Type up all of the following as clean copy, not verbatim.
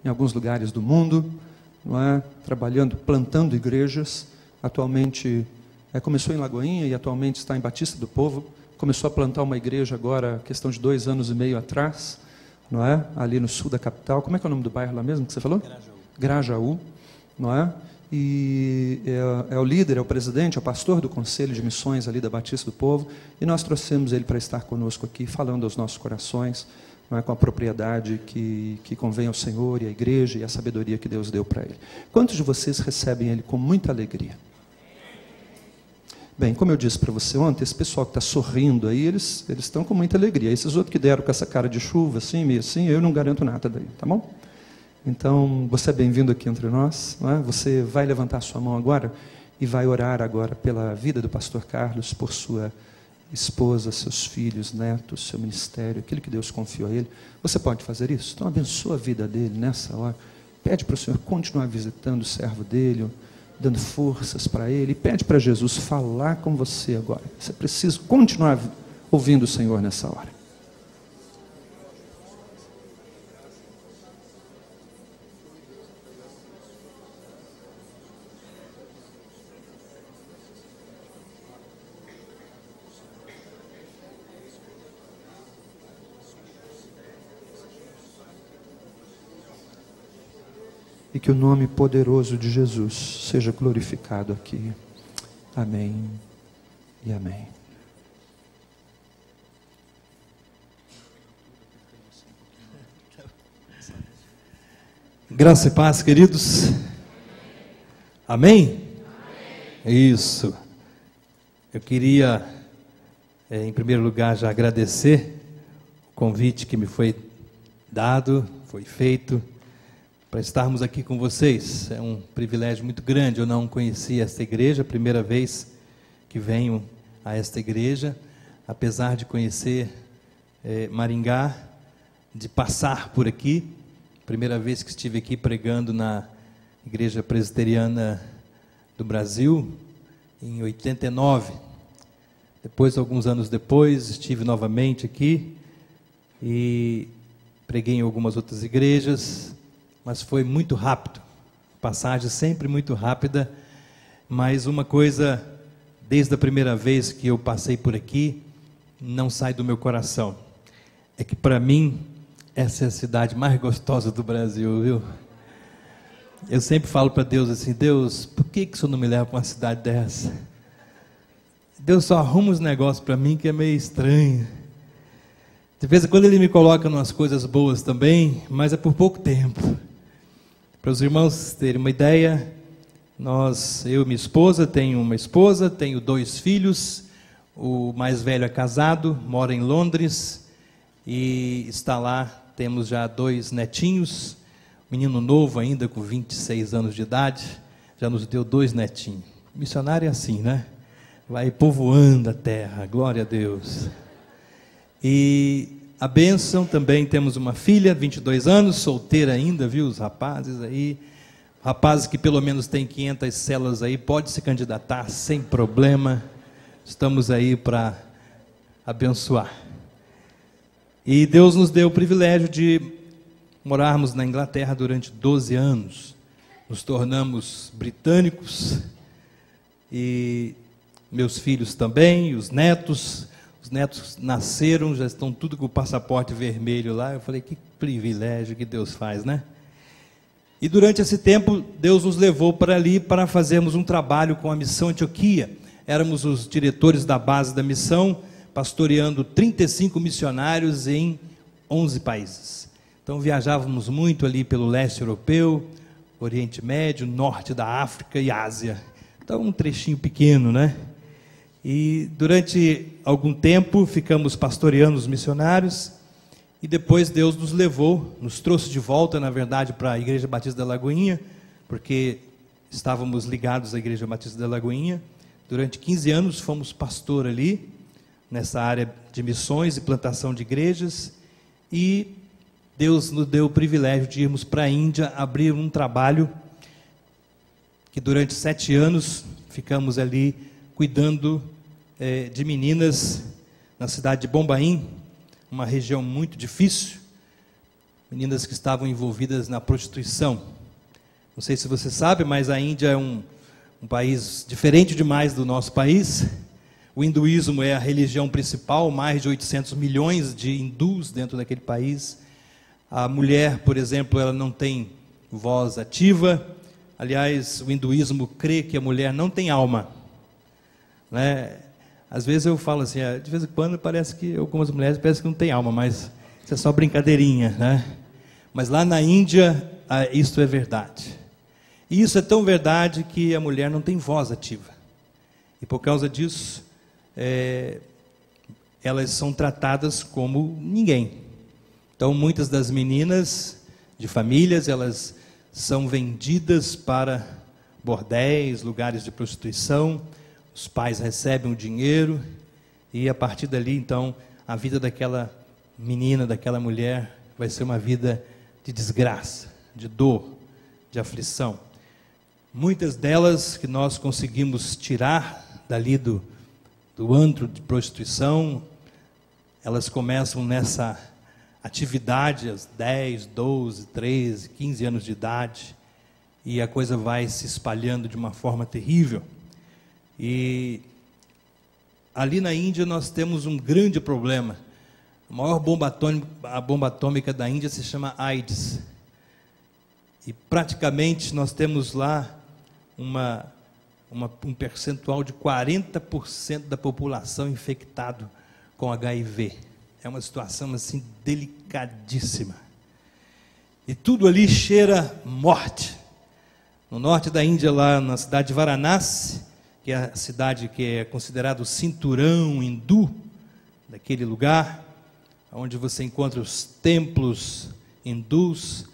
em alguns lugares do mundo, não é? Trabalhando, plantando igrejas. Atualmente, começou em Lagoinha e atualmente está em Batista do Povo. Começou a plantar uma igreja agora, questão de 2 anos e meio atrás, não é? Ali no sul da capital. Como é que é o nome do bairro lá mesmo que você falou? Grajaú, não é? E é o líder, é o presidente, é o pastor do Conselho de Missões ali da Batista do Povo, e nós trouxemos ele para estar conosco aqui, falando aos nossos corações, não é, com a propriedade que convém ao Senhor e à igreja e a sabedoria que Deus deu para ele. Quantos de vocês recebem ele com muita alegria? Bem, como eu disse para você ontem, esse pessoal que está sorrindo aí, eles estão com muita alegria. Esses outros que deram com essa cara de chuva, assim, meio assim, eu não garanto nada daí, tá bom? Então, você é bem-vindo aqui entre nós, não é? Você vai levantar a sua mão agora e vai orar agora pela vida do pastor Carlos, por sua esposa, seus filhos, netos, seu ministério, aquilo que Deus confiou a ele. Você pode fazer isso? Então, abençoa a vida dele nessa hora. Pede para o Senhor continuar visitando o servo dele, dando forças para ele, e pede para Jesus falar com você agora. Você precisa continuar ouvindo o Senhor nessa hora. E que o nome poderoso de Jesus seja glorificado aqui. Amém e amém. Graça e paz, queridos. Amém? Isso. Eu queria, em primeiro lugar, já agradecer o convite que me foi dado, foi feito, para estarmos aqui com vocês. É um privilégio muito grande. Eu não conhecia esta igreja, primeira vez que venho a esta igreja, apesar de conhecer Maringá, de passar por aqui. Primeira vez que estive aqui pregando na Igreja Presbiteriana do Brasil, em 89. Depois, alguns anos depois, estive novamente aqui e preguei em algumas outras igrejas, mas foi muito rápido, passagem sempre muito rápida. Mas uma coisa, desde a primeira vez que eu passei por aqui, não sai do meu coração, é que para mim, essa é a cidade mais gostosa do Brasil, viu? Eu sempre falo para Deus assim: Deus, por que o Senhor não me leva para uma cidade dessa? Deus só arruma os negócios para mim que é meio estranho. De vez em quando Ele me coloca em umas coisas boas também, mas é por pouco tempo. Para os irmãos terem uma ideia, eu e minha esposa, tenho uma esposa, tenho 2 filhos, o mais velho é casado, mora em Londres e está lá, temos já 2 netinhos, menino novo ainda com 26 anos de idade, já nos deu 2 netinhos. Missionário é assim, né? Vai povoando a terra, glória a Deus. E a bênção, também temos uma filha, 22 anos, solteira ainda, viu, os rapazes aí, rapazes que pelo menos têm 500 células aí, pode se candidatar sem problema, estamos aí para abençoar. E Deus nos deu o privilégio de morarmos na Inglaterra durante 12 anos, nos tornamos britânicos, e meus filhos também, os netos nasceram, já estão tudo com o passaporte vermelho lá. Eu falei, que privilégio que Deus faz, né? E durante esse tempo, Deus nos levou para ali para fazermos um trabalho com a Missão Antioquia. Éramos os diretores da base da missão, pastoreando 35 missionários em 11 países. Então viajávamos muito ali pelo leste europeu, Oriente Médio, norte da África e Ásia. Então um trechinho pequeno, né? E durante algum tempo ficamos pastoreando os missionários, e depois Deus nos levou, nos trouxe de volta, na verdade, para a Igreja Batista da Lagoinha, porque estávamos ligados à Igreja Batista da Lagoinha. Durante 15 anos fomos pastor ali, nessa área de missões e plantação de igrejas, e Deus nos deu o privilégio de irmos para a Índia abrir um trabalho que durante 7 anos ficamos ali cuidando de meninas na cidade de Bombaim, uma região muito difícil. meninas que estavam envolvidas na prostituição. Não sei se você sabe, mas a Índia é um país diferente demais do nosso país. O hinduísmo é a religião principal, mais de 800 milhões de hindus dentro daquele país. A mulher, por exemplo, ela não tem voz ativa. Aliás, o hinduísmo crê que a mulher não tem alma, né? Às vezes eu falo assim, de vez em quando parece que algumas mulheres parecem que não têm alma, mas isso é só brincadeirinha, né? Mas lá na Índia, isso é verdade. E isso é tão verdade que a mulher não tem voz ativa. E por causa disso, elas são tratadas como ninguém. Então, muitas das meninas de famílias, elas são vendidas para bordéis, lugares de prostituição. Os pais recebem o dinheiro e a partir dali, então, a vida daquela menina, daquela mulher, vai ser uma vida de desgraça, de dor, de aflição. Muitas delas que nós conseguimos tirar dali do antro de prostituição, elas começam nessa atividade aos 10, 12, 13, 15 anos de idade, e a coisa vai se espalhando de uma forma terrível. E ali na Índia nós temos um grande problema. A maior bomba atômica da Índia se chama AIDS. E praticamente nós temos lá um percentual de 40% da população infectado com HIV. É uma situação assim delicadíssima. E tudo ali cheira morte. No norte da Índia, lá na cidade de Varanasi, que é a cidade que é considerada o cinturão hindu daquele lugar, onde você encontra os templos hindus.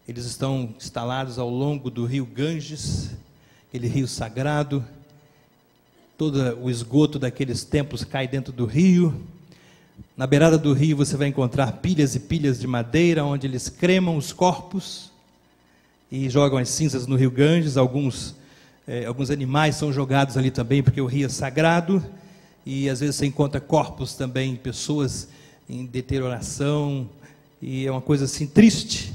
Eles estão instalados ao longo do rio Ganges, aquele rio sagrado. Todo o esgoto daqueles templos cai dentro do rio. Na beirada do rio você vai encontrar pilhas e pilhas de madeira, onde eles cremam os corpos e jogam as cinzas no rio Ganges. Alguns animais são jogados ali também, porque o rio é sagrado. E às vezes você encontra corpos também, pessoas em deterioração, e é uma coisa assim triste.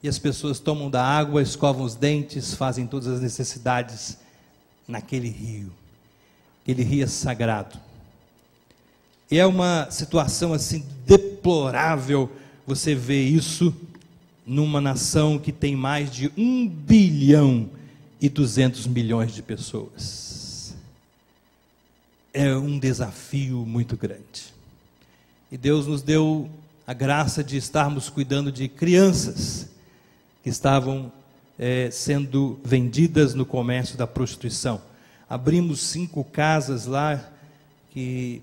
E as pessoas tomam da água, escovam os dentes, fazem todas as necessidades naquele rio. Aquele rio é sagrado. E é uma situação assim deplorável você ver isso numa nação que tem mais de 1 bilhão e 200 milhões de pessoas. É um desafio muito grande. E Deus nos deu a graça de estarmos cuidando de crianças que estavam sendo vendidas no comércio da prostituição. Abrimos 5 casas lá, que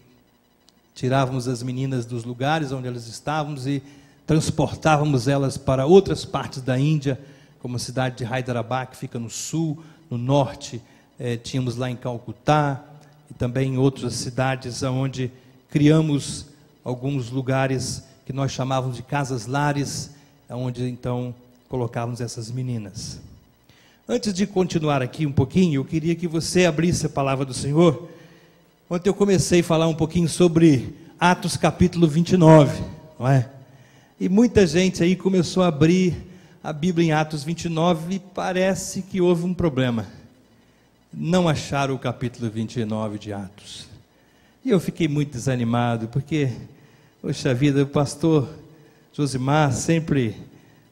tirávamos as meninas dos lugares onde elas estavam e transportávamos elas para outras partes da Índia, como a cidade de Hyderabad, que fica no sul, no norte, tínhamos lá em Calcutá, e também em outras cidades onde criamos alguns lugares que nós chamávamos de casas-lares, onde então colocávamos essas meninas. Antes de continuar aqui um pouquinho, eu queria que você abrisse a palavra do Senhor. Ontem eu comecei a falar um pouquinho sobre Atos capítulo 29, não é? E muita gente aí começou a abrir a Bíblia em Atos 29 e parece que houve um problema. Não acharam o capítulo 29 de Atos. E eu fiquei muito desanimado, porque, poxa vida, o pastor Josimar sempre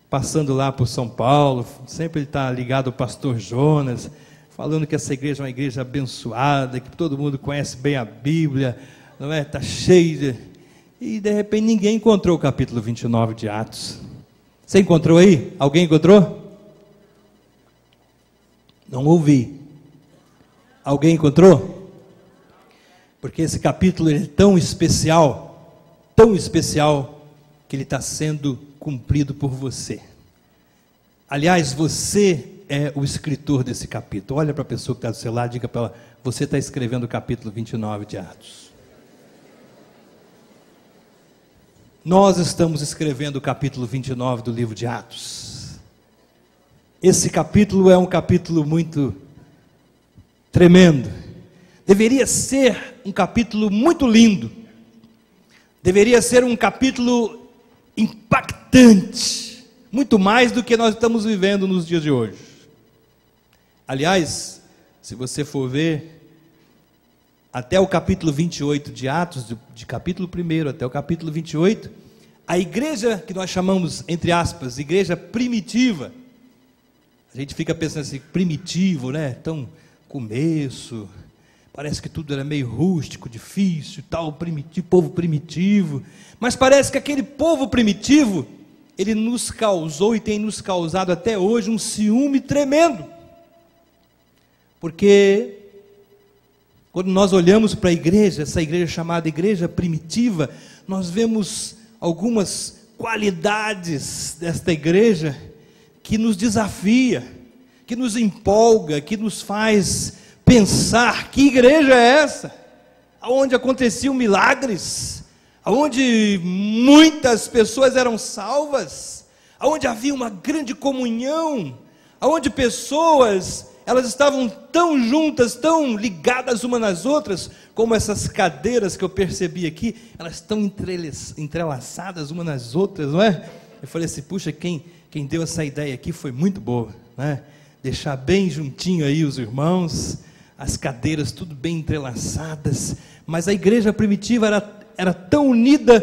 passando lá por São Paulo, sempre ele está ligado ao pastor Jonas, falando que essa igreja é uma igreja abençoada, que todo mundo conhece bem a Bíblia, não é? Está cheio E de repente ninguém encontrou o capítulo 29 de Atos. Você encontrou aí? Alguém encontrou? Não ouvi. Alguém encontrou? Porque esse capítulo é tão especial, que ele está sendo cumprido por você. Aliás, você é o escritor desse capítulo. Olha para a pessoa que está do seu lado, diga para ela: você está escrevendo o capítulo 29 de Atos. Nós estamos escrevendo o capítulo 29 do livro de Atos. Esse capítulo é um capítulo muito tremendo. Deveria ser um capítulo muito lindo. Deveria ser um capítulo impactante. muito mais do que nós estamos vivendo nos dias de hoje. Aliás, se você for ver, até o capítulo 28 de Atos, de capítulo 1 até o capítulo 28, a igreja que nós chamamos, entre aspas, igreja primitiva, a gente fica pensando assim, primitivo, né? Tão começo, parece que tudo era meio rústico, difícil, tal, primitivo, povo primitivo, mas parece que aquele povo primitivo, ele nos causou e tem nos causado até hoje um ciúme tremendo, porque quando nós olhamos para a igreja, essa igreja chamada igreja primitiva, nós vemos algumas qualidades desta igreja que nos desafia, que nos empolga, que nos faz pensar: que igreja é essa? Onde aconteciam milagres, onde muitas pessoas eram salvas, onde havia uma grande comunhão, onde pessoas, elas estavam tão juntas, tão ligadas umas nas outras, como essas cadeiras que eu percebi aqui, elas estão entrelaçadas umas nas outras, não é? Eu falei assim, puxa, quem deu essa ideia aqui foi muito boa, né? Deixar bem juntinho aí os irmãos, as cadeiras tudo bem entrelaçadas, mas a igreja primitiva era tão unida,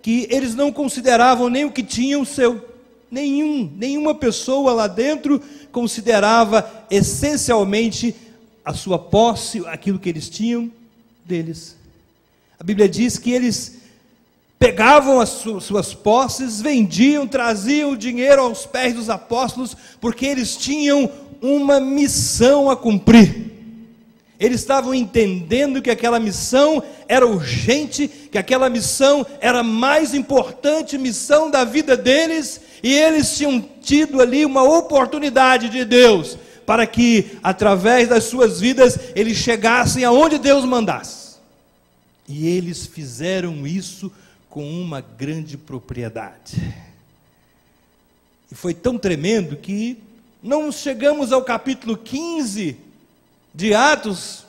que eles não consideravam nem o que tinham seu, nenhuma pessoa lá dentro considerava essencialmente a sua posse, aquilo que eles tinham deles. A Bíblia diz que eles pegavam as suas posses, vendiam, traziam o dinheiro aos pés dos apóstolos, porque eles tinham uma missão a cumprir. Eles estavam entendendo que aquela missão era urgente, que aquela missão era a mais importante missão da vida deles, e eles tinham tido ali uma oportunidade de Deus, para que através das suas vidas, eles chegassem aonde Deus mandasse. E eles fizeram isso com uma grande propriedade. E foi tão tremendo que não chegamos ao capítulo 15 de Atos,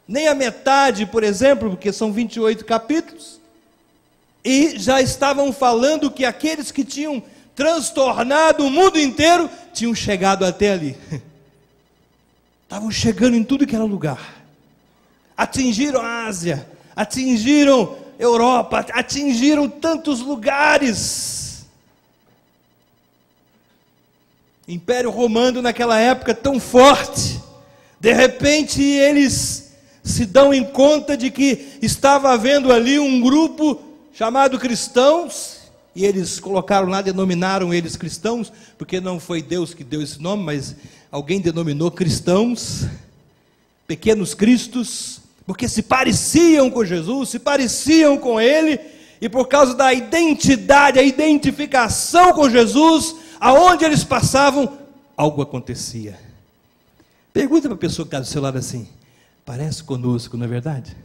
nem a metade, por exemplo, porque são 28 capítulos, e já estavam falando que aqueles que tinham transtornado o mundo inteiro, tinham chegado até ali, estavam chegando em tudo que era lugar, atingiram a Ásia, atingiram a Europa, atingiram tantos lugares. Império Romano naquela época tão forte, de repente eles se dão em conta de que estava havendo ali um grupo chamado cristãos, e eles colocaram lá, denominaram eles cristãos, porque não foi Deus que deu esse nome, mas alguém denominou cristãos, pequenos cristos, porque se pareciam com Jesus, se pareciam com Ele, e por causa da identidade, a identificação com Jesus, aonde eles passavam, algo acontecia. Pergunta para a pessoa que está do seu lado assim, parece conosco, não é verdade?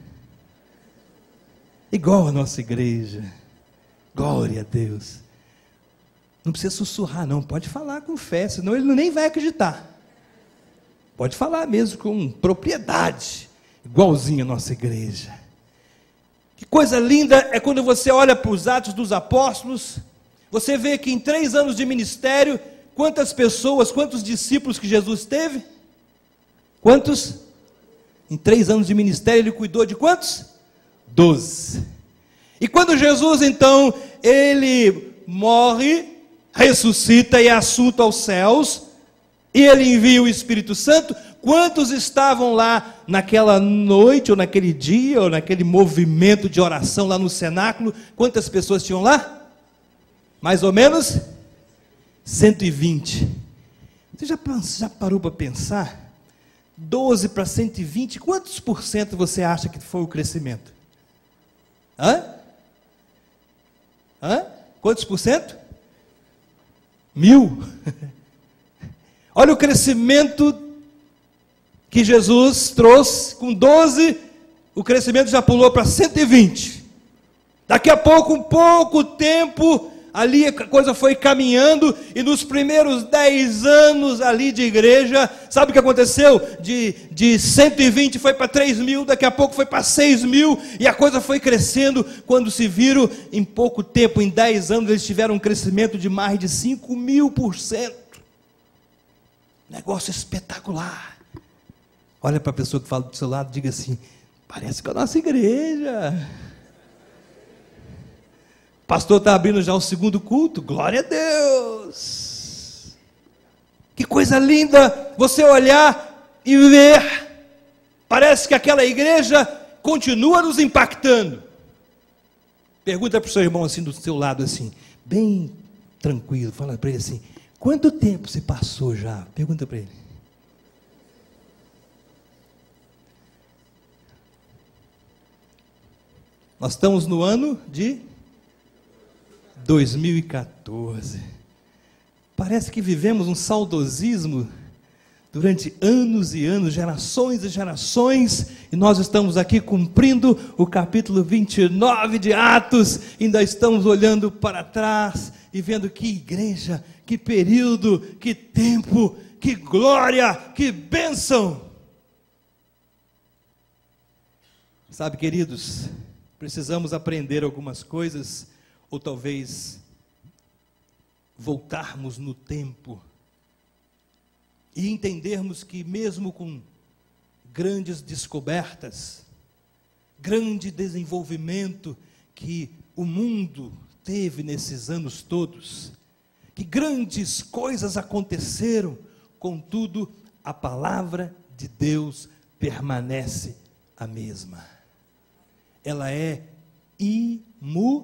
Igual a nossa igreja, glória a Deus. Não precisa sussurrar não, pode falar com fé, senão ele nem vai acreditar. Pode falar mesmo com propriedade, igualzinho a nossa igreja. Que coisa linda é quando você olha para os Atos dos Apóstolos, você vê que em 3 anos de ministério, quantas pessoas, quantos discípulos que Jesus teve? Quantos? Em 3 anos de ministério ele cuidou de quantos? 12. E quando Jesus então, ele morre, ressuscita e é assunto aos céus, e ele envia o Espírito Santo, quantos estavam lá naquela noite, ou naquele dia, ou naquele movimento de oração lá no cenáculo? Quantas pessoas tinham lá? Mais ou menos 120. Você já parou para pensar? 12 para 120, quantos por cento você acha que foi o crescimento? Quantos por cento? 1000. Olha o crescimento que Jesus trouxe, com 12, o crescimento já pulou para 120. Daqui a pouco, um pouco tempo, ali a coisa foi caminhando, e nos primeiros 10 anos ali de igreja, sabe o que aconteceu? De 120 foi para 3 mil, daqui a pouco foi para 6 mil, e a coisa foi crescendo. Quando se viram, em pouco tempo, em 10 anos, eles tiveram um crescimento de mais de 5.000%. Negócio espetacular. Olha para a pessoa que fala do seu lado, diga assim: parece com a nossa igreja. O pastor está abrindo já o segundo culto, glória a Deus. Que coisa linda você olhar e ver. Parece que aquela igreja continua nos impactando. Pergunta para o seu irmão assim do seu lado, assim, bem tranquilo, fala para ele assim: quanto tempo se passou já? Pergunta para ele. Nós estamos no ano de 2014. Parece que vivemos um saudosismo durante anos e anos, gerações e gerações, e nós estamos aqui cumprindo o capítulo 29 de Atos, ainda estamos olhando para trás e vendo que igreja, que período, que tempo, que glória, que bênção. Sabe, queridos, precisamos aprender algumas coisas, ou talvez voltarmos no tempo e entendermos que mesmo com grandes descobertas, grande desenvolvimento que o mundo teve nesses anos todos, que grandes coisas aconteceram, contudo, a palavra de Deus permanece a mesma. Ela é imutável.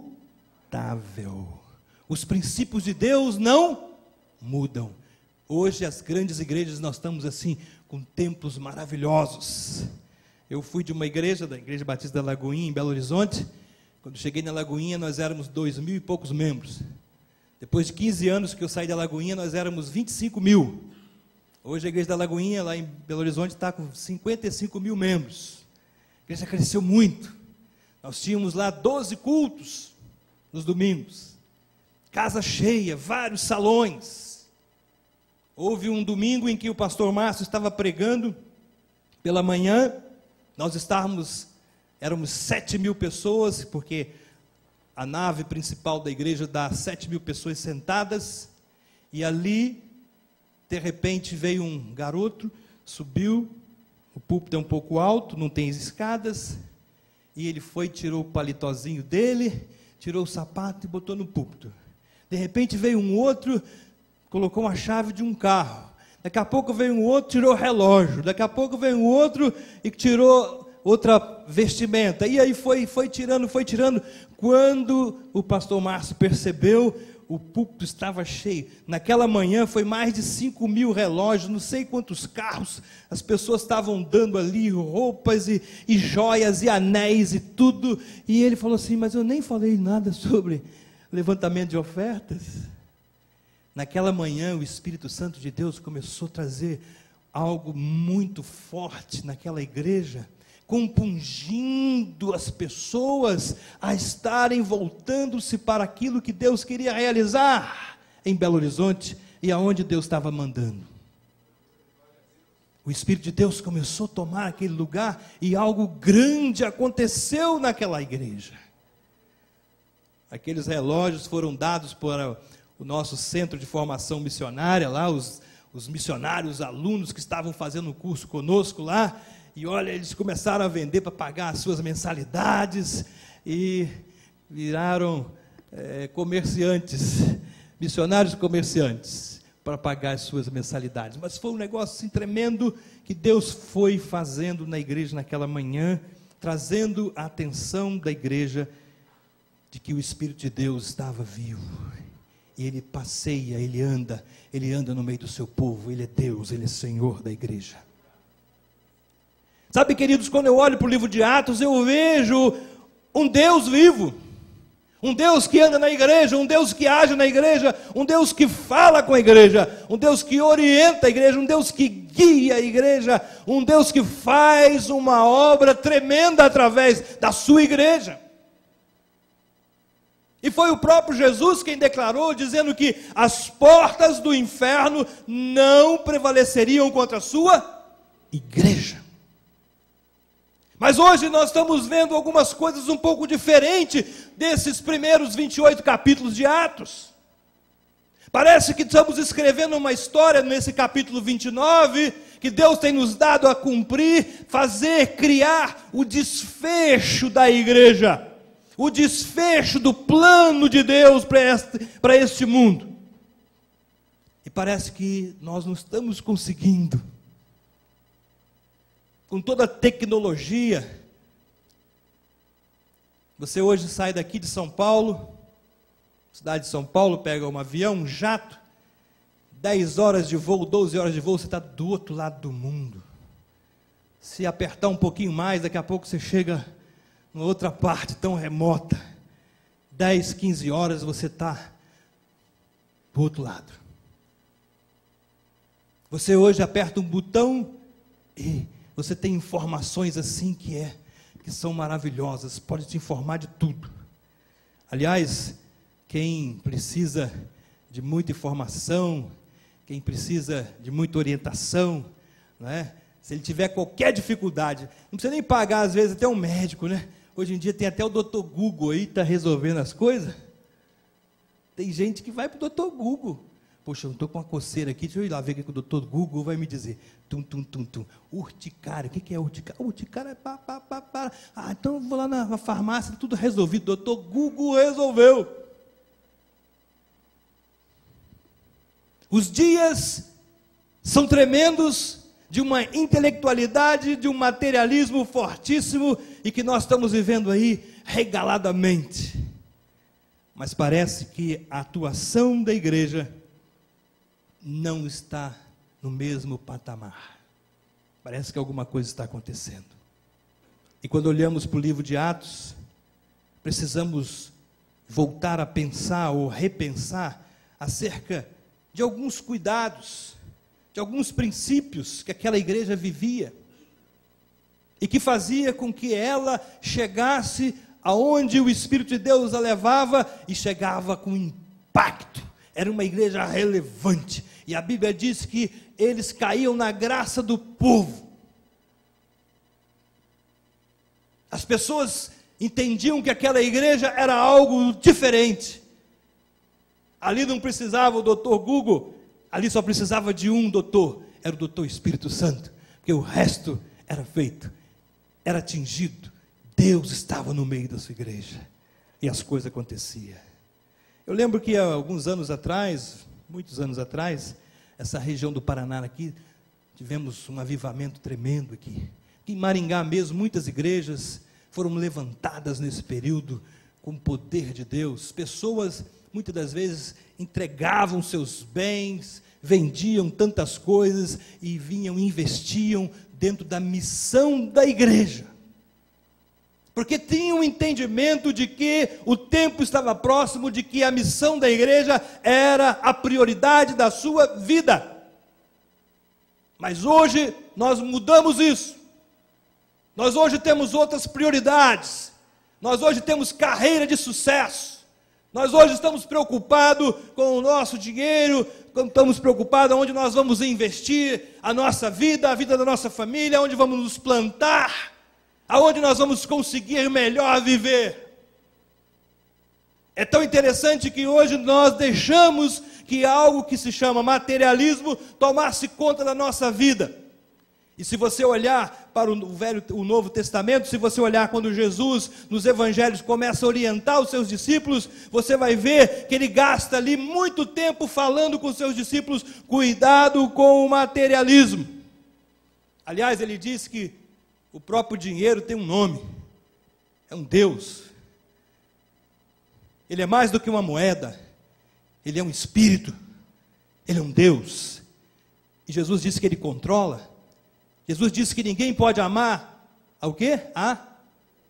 Os princípios de Deus não mudam. Hoje as grandes igrejas, nós estamos assim, com templos maravilhosos. Eu fui de uma igreja, da Igreja Batista da Lagoinha, em Belo Horizonte. Quando cheguei na Lagoinha, nós éramos 2.000 e poucos membros. Depois de 15 anos que eu saí da Lagoinha, nós éramos 25 mil. Hoje a Igreja da Lagoinha, lá em Belo Horizonte, está com 55 mil membros. A igreja cresceu muito. Nós tínhamos lá 12 cultos nos domingos. Casa cheia, vários salões. Houve um domingo em que o pastor Márcio estava pregando pela manhã. Nós éramos 7 mil pessoas, porque a nave principal da igreja dá 7 mil pessoas sentadas. E ali, de repente, veio um garoto, subiu, o púlpito é um pouco alto, não tem escadas, e ele foi, tirou o paletózinho dele, tirou o sapato e botou no púlpito. De repente veio um outro, colocou uma chave de um carro. Daqui a pouco veio um outro, tirou o relógio. Daqui a pouco veio um outro e tirou outra vestimenta. E aí foi tirando. Quando o pastor Márcio percebeu, o púlpito estava cheio. Naquela manhã foi mais de 5 mil relógios, não sei quantos carros. As pessoas estavam dando ali roupas e joias e anéis e tudo. E ele falou assim: mas eu nem falei nada sobre levantamento de ofertas. Naquela manhã o Espírito Santo de Deus começou a trazer algo muito forte naquela igreja, compungindo as pessoas a estarem voltando-se para aquilo que Deus queria realizar em Belo Horizonte e aonde Deus estava mandando. O Espírito de Deus começou a tomar aquele lugar e algo grande aconteceu naquela igreja. Aqueles relógios foram dados para o nosso centro de formação missionária, lá os missionários, alunos que estavam fazendo o curso conosco lá, e olha, eles começaram a vender para pagar as suas mensalidades, e viraram comerciantes, missionários comerciantes, para pagar as suas mensalidades. Mas foi um negócio assim tremendo, que Deus foi fazendo na igreja naquela manhã, trazendo a atenção da igreja, de que o Espírito de Deus estava vivo, e Ele passeia, Ele anda no meio do seu povo. Ele é Deus, Ele é Senhor da igreja. Sabe, queridos, quando eu olho para o livro de Atos, eu vejo um Deus vivo, um Deus que anda na igreja, um Deus que age na igreja, um Deus que fala com a igreja, um Deus que orienta a igreja, um Deus que guia a igreja, um Deus que faz uma obra tremenda através da sua igreja. E foi o próprio Jesus quem declarou, dizendo que as portas do inferno não prevaleceriam contra a sua igreja. Mas hoje nós estamos vendo algumas coisas um pouco diferentes desses primeiros 28 capítulos de Atos. Parece que estamos escrevendo uma história nesse capítulo 29, que Deus tem nos dado a cumprir, fazer, criar o desfecho da igreja, o desfecho do plano de Deus para este mundo. E parece que nós não estamos conseguindo. Com toda a tecnologia, você hoje sai daqui de São Paulo, cidade de São Paulo, pega um avião, um jato, 10 horas de voo, 12 horas de voo, você está do outro lado do mundo. Se apertar um pouquinho mais, daqui a pouco você chega numa outra parte tão remota. 10, 15 horas você está do outro lado. Você hoje aperta um botão e você tem informações assim que são maravilhosas, pode te informar de tudo. Aliás, quem precisa de muita informação, quem precisa de muita orientação, né? Se ele tiver qualquer dificuldade, não precisa nem pagar às vezes até um médico, né? Hoje em dia tem até o Dr. Google aí, está resolvendo as coisas. Tem gente que vai para o Dr. Google. Poxa, eu estou com uma coceira aqui, deixa eu ir lá ver o que o Dr. Google vai me dizer. Urticária, o que é urticária? Urticária é pá. Ah, então eu vou lá na farmácia, tudo resolvido. Dr. Google resolveu. Os dias são tremendos, de uma intelectualidade, de um materialismo fortíssimo, e que nós estamos vivendo aí regaladamente. Mas parece que a atuação da igreja não está no mesmo patamar. Parece que alguma coisa está acontecendo. E quando olhamos para o livro de Atos, precisamos voltar a pensar ou repensar acerca de alguns cuidados, de alguns princípios que aquela igreja vivia, e que fazia com que ela chegasse aonde o Espírito de Deus a levava, e chegava com impacto. Era uma igreja relevante, e a Bíblia diz que eles caíam na graça do povo. As pessoas entendiam que aquela igreja era algo diferente. Ali não precisava o Dr. Google, ali só precisava de um doutor, era o Dr. Espírito Santo, porque o resto era feito, era atingido. Deus estava no meio da sua igreja, e as coisas aconteciam. Eu lembro que há alguns anos atrás, muitos anos atrás, essa região do Paraná aqui, tivemos um avivamento tremendo aqui. Em Maringá mesmo, muitas igrejas foram levantadas nesse período, com o poder de Deus. Pessoas, muitas das vezes, entregavam seus bens, vendiam tantas coisas, e vinham e investiam dentro da missão da igreja. Porque tinham um entendimento de que o tempo estava próximo, de que a missão da igreja era a prioridade da sua vida. Mas hoje nós mudamos isso. Nós hoje temos outras prioridades. Nós hoje temos carreira de sucesso. Nós hoje estamos preocupados com o nosso dinheiro, estamos preocupados onde nós vamos investir a nossa vida, a vida da nossa família, onde vamos nos plantar, aonde nós vamos conseguir melhor viver. É tão interessante que hoje nós deixamos que algo que se chama materialismo tomasse conta da nossa vida. E se você olhar para o Novo Testamento, se você olhar quando Jesus, nos Evangelhos, começa a orientar os seus discípulos, você vai ver que ele gasta ali muito tempo falando com os seus discípulos, cuidado com o materialismo. Aliás, ele diz que o próprio dinheiro tem um nome, é um Deus. Ele é mais do que uma moeda, ele é um espírito, ele é um Deus. E Jesus disse que ele controla. Jesus disse que ninguém pode amar ao quê? A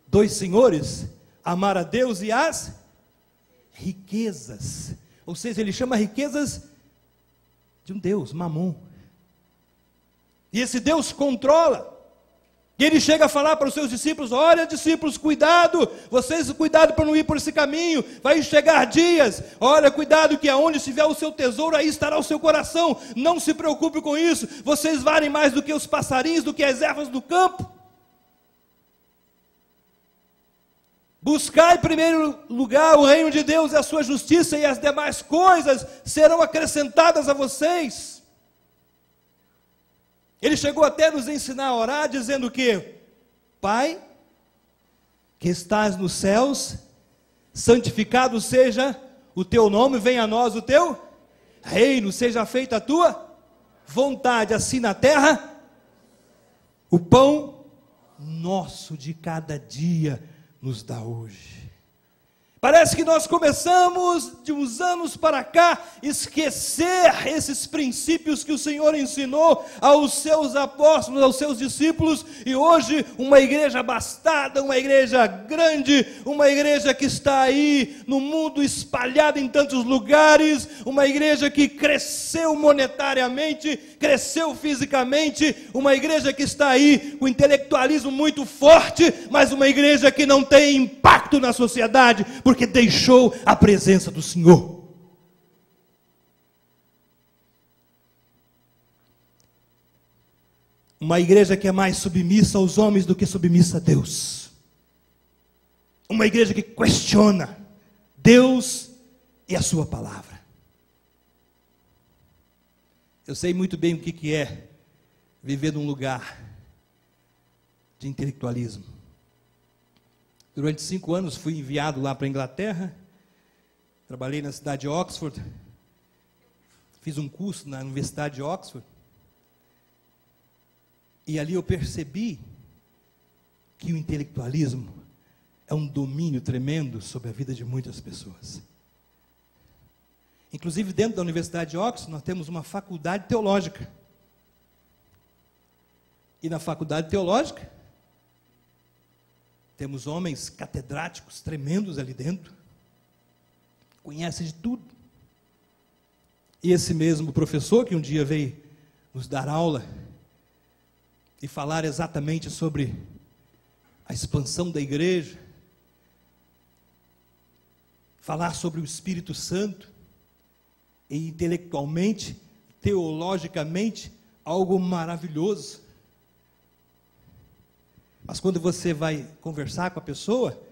dois senhores, amar a Deus e as riquezas. Ou seja, ele chama riquezas de um Deus, Mamon. E esse Deus controla. E ele chega a falar para os seus discípulos: olha, discípulos, cuidado, vocês cuidado para não ir por esse caminho, vai chegar dias, olha, cuidado que aonde estiver o seu tesouro, aí estará o seu coração, não se preocupe com isso, vocês valem mais do que os passarinhos, do que as ervas do campo. Buscai em primeiro lugar o reino de Deus e a sua justiça, e as demais coisas serão acrescentadas a vocês. Ele chegou até a nos ensinar a orar, dizendo que: Pai, que estás nos céus, santificado seja o teu nome, venha a nós o teu reino, seja feita a tua vontade, assim na terra. O pão nosso de cada dia nos dá hoje. Parece que nós começamos, de uns anos para cá, esquecer esses princípios que o Senhor ensinou aos seus apóstolos, aos seus discípulos, e hoje uma igreja abastada, uma igreja grande, uma igreja que está aí no mundo, espalhada em tantos lugares, uma igreja que cresceu monetariamente, cresceu fisicamente, uma igreja que está aí com intelectualismo muito forte, mas uma igreja que não tem impacto na sociedade, porque deixou a presença do Senhor. Uma igreja que é mais submissa aos homens do que submissa a Deus. Uma igreja que questiona Deus e a sua palavra. Eu sei muito bem o que é viver num lugar de intelectualismo. Durante 5 anos fui enviado lá para a Inglaterra, trabalhei na cidade de Oxford, fiz um curso na Universidade de Oxford, e ali eu percebi que o intelectualismo é um domínio tremendo sobre a vida de muitas pessoas. Inclusive dentro da Universidade de Oxford nós temos uma faculdade teológica, e na faculdade teológica temos homens catedráticos tremendos ali dentro, conhecem de tudo. E esse mesmo professor que um dia veio nos dar aula e falar exatamente sobre a expansão da igreja, falar sobre o Espírito Santo, e intelectualmente, teologicamente, algo maravilhoso. Mas quando você vai conversar com a pessoa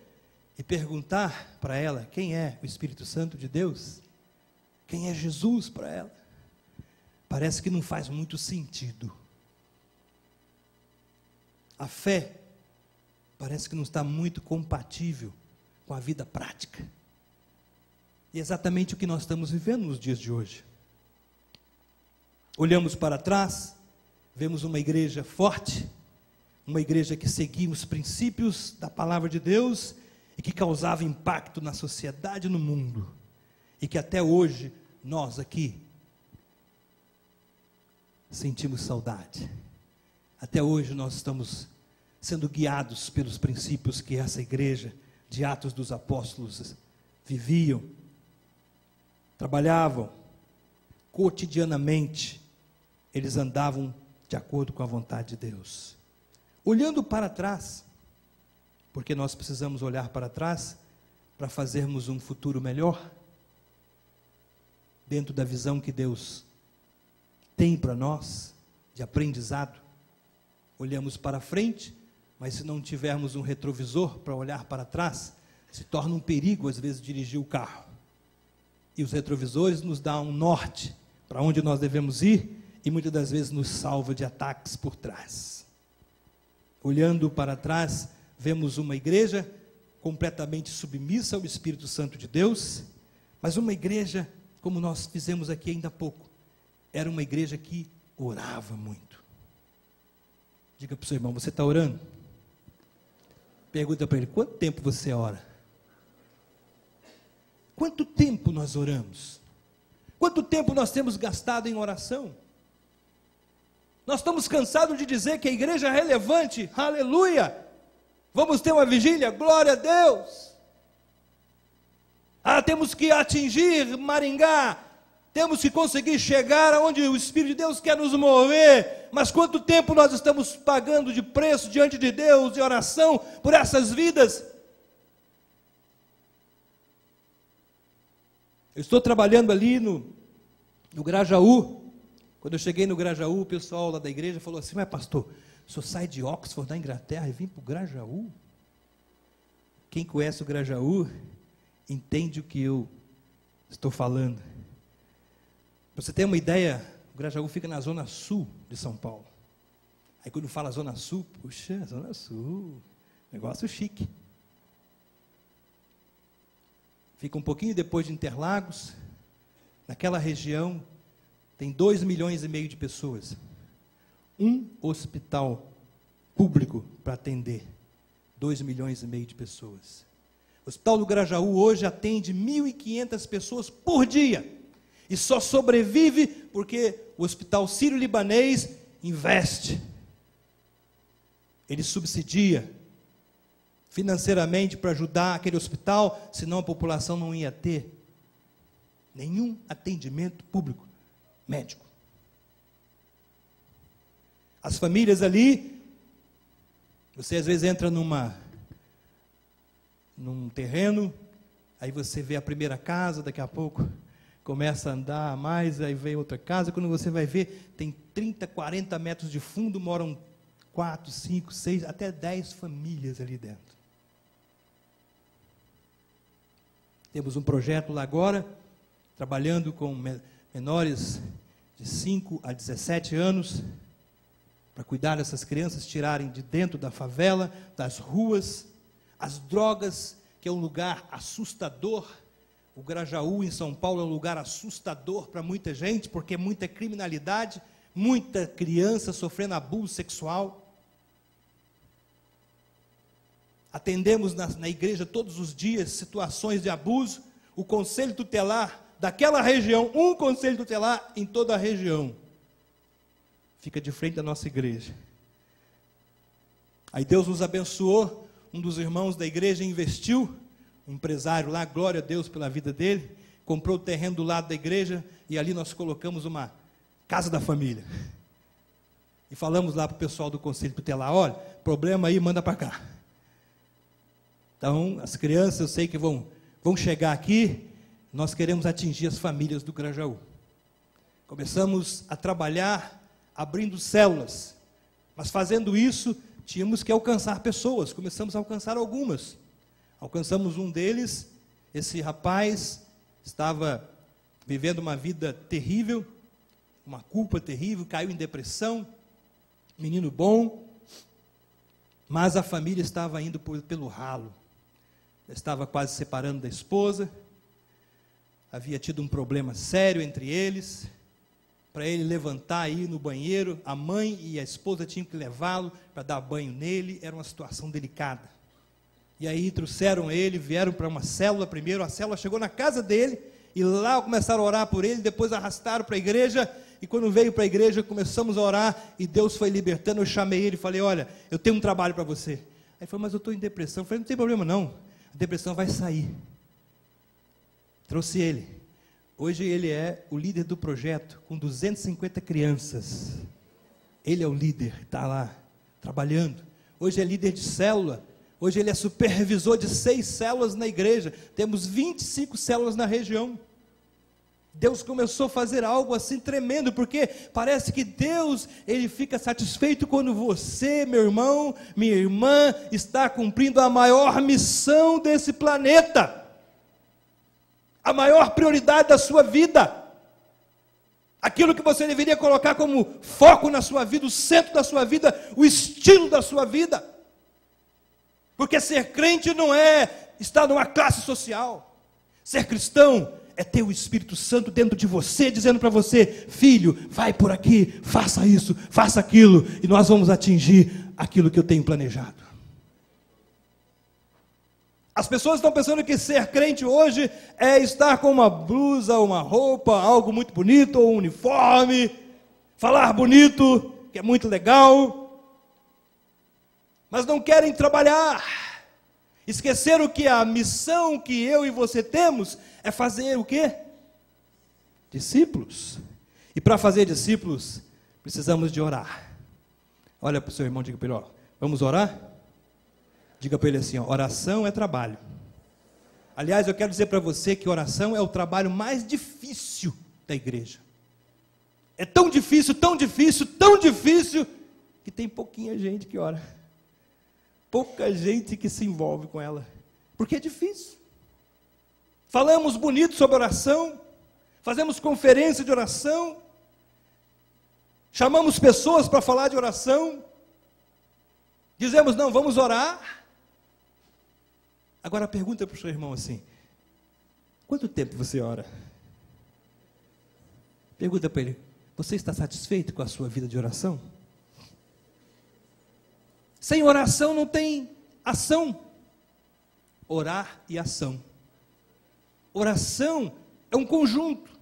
e perguntar para ela quem é o Espírito Santo de Deus, quem é Jesus para ela, parece que não faz muito sentido. A fé parece que não está muito compatível com a vida prática. E é exatamente o que nós estamos vivendo nos dias de hoje. Olhamos para trás, vemos uma igreja forte, uma igreja que seguia os princípios da palavra de Deus e que causava impacto na sociedade e no mundo, e que até hoje nós aqui sentimos saudade. Até hoje nós estamos sendo guiados pelos princípios que essa igreja de Atos dos Apóstolos viviam, trabalhavam cotidianamente, eles andavam de acordo com a vontade de Deus. Olhando para trás, porque nós precisamos olhar para trás para fazermos um futuro melhor, dentro da visão que Deus tem para nós, de aprendizado. Olhamos para frente, mas se não tivermos um retrovisor para olhar para trás, se torna um perigo às vezes dirigir o carro. E os retrovisores nos dão um norte para onde nós devemos ir, e muitas das vezes nos salva de ataques por trás. Olhando para trás, vemos uma igreja completamente submissa ao Espírito Santo de Deus, mas uma igreja, como nós fizemos aqui ainda há pouco, era uma igreja que orava muito. Diga para o seu irmão: você está orando? Pergunta para ele: quanto tempo você ora? Quanto tempo nós oramos? Quanto tempo nós temos gastado em oração? Nós estamos cansados de dizer que a igreja é relevante, aleluia, vamos ter uma vigília, glória a Deus. Temos que atingir Maringá, Temos que conseguir chegar aonde o Espírito de Deus quer nos mover. Mas quanto tempo nós estamos pagando de preço diante de Deus, de oração, por essas vidas? Eu estou trabalhando ali no Grajaú. Quando eu cheguei no Grajaú, o pessoal lá da igreja falou assim: mas pastor, o senhor sai de Oxford, da Inglaterra, e vem para o Grajaú? Quem conhece o Grajaú, entende o que eu estou falando. Para você ter uma ideia, o Grajaú fica na zona sul de São Paulo. Aí quando fala zona sul, puxa, zona sul, negócio chique. Fica um pouquinho depois de Interlagos. Naquela região tem 2,5 milhões de pessoas. Um hospital público para atender 2,5 milhões de pessoas. O Hospital do Grajaú hoje atende 1.500 pessoas por dia. E só sobrevive porque o Hospital Sírio-Libanês investe. Ele subsidia financeiramente para ajudar aquele hospital, senão a população não ia ter nenhum atendimento público, médico. As famílias ali, você às vezes entra num terreno, aí você vê a primeira casa, daqui a pouco começa a andar mais, aí vem outra casa, quando você vai ver, tem 30, 40 metros de fundo, moram 4, 5, 6, até 10 famílias ali dentro. Temos um projeto lá agora, trabalhando com menores de 5 a 17 anos, para cuidar dessas crianças, tirarem de dentro da favela, das ruas, as drogas, que é um lugar assustador. O Grajaú, em São Paulo, é um lugar assustador para muita gente, porque é muita criminalidade, muita criança sofrendo abuso sexual. Atendemos na igreja todos os dias situações de abuso. O conselho tutelar daquela região, um conselho tutelar em toda a região, fica de frente da nossa igreja. Aí Deus nos abençoou, um dos irmãos da igreja investiu, um empresário lá, glória a Deus pela vida dele, comprou o terreno do lado da igreja, e ali nós colocamos uma casa da família. E falamos lá para o pessoal do conselho tutelar: olha, problema aí, manda para cá. Então, as crianças, eu sei que vão chegar aqui, nós queremos atingir as famílias do Grajaú. Começamos a trabalhar, abrindo células, mas fazendo isso, tínhamos que alcançar pessoas, começamos a alcançar algumas. Alcançamos um deles, esse rapaz estava vivendo uma vida terrível, uma culpa terrível, caiu em depressão, menino bom, mas a família estava indo pelo ralo. Estava quase se separando da esposa, havia tido um problema sério entre eles. Para ele levantar e ir no banheiro, a mãe e a esposa tinham que levá-lo para dar banho nele, era uma situação delicada. E aí trouxeram ele, vieram para uma célula primeiro, a célula chegou na casa dele, e lá começaram a orar por ele, depois arrastaram para a igreja, e quando veio para a igreja, começamos a orar, e Deus foi libertando. Eu chamei ele e falei: olha, eu tenho um trabalho para você. Aí ele falou: mas eu estou em depressão. Eu falei: não tem problema não, a depressão vai sair. Trouxe ele. Hoje ele é o líder do projeto, com 250 crianças. Ele é o líder, está lá, trabalhando. Hoje é líder de célula. Hoje ele é supervisor de 6 células na igreja. Temos 25 células na região. Deus começou a fazer algo assim tremendo, porque parece que Deus, Ele fica satisfeito quando você, meu irmão, minha irmã, está cumprindo a maior missão desse planeta. A maior prioridade da sua vida. Aquilo que você deveria colocar como foco na sua vida, o centro da sua vida, o estilo da sua vida. Porque ser crente não é estar numa classe social. Ser cristão é ter o Espírito Santo dentro de você, dizendo para você: filho, vai por aqui, faça isso, faça aquilo, e nós vamos atingir aquilo que eu tenho planejado. As pessoas estão pensando que ser crente hoje é estar com uma blusa, uma roupa, algo muito bonito, ou um uniforme, falar bonito, que é muito legal, mas não querem trabalhar. Esqueceram que a missão que eu e você temos é fazer o quê? discípulos. E para fazer discípulos, precisamos de orar. Olha para o seu irmão e diga para ele, ó, vamos orar? Diga para ele assim, ó, oração é trabalho. Aliás, eu quero dizer para você que oração é o trabalho mais difícil da igreja. É tão difícil, tão difícil, tão difícil, que tem pouquinha gente que ora. Pouca gente que se envolve com ela. Porque é difícil. Falamos bonito sobre oração, fazemos conferência de oração, chamamos pessoas para falar de oração, dizemos, não, vamos orar. Agora pergunta para o seu irmão assim, quanto tempo você ora? Pergunta para ele, você está satisfeito com a sua vida de oração? Sem oração não tem ação. Orar e ação. Oração é um conjunto.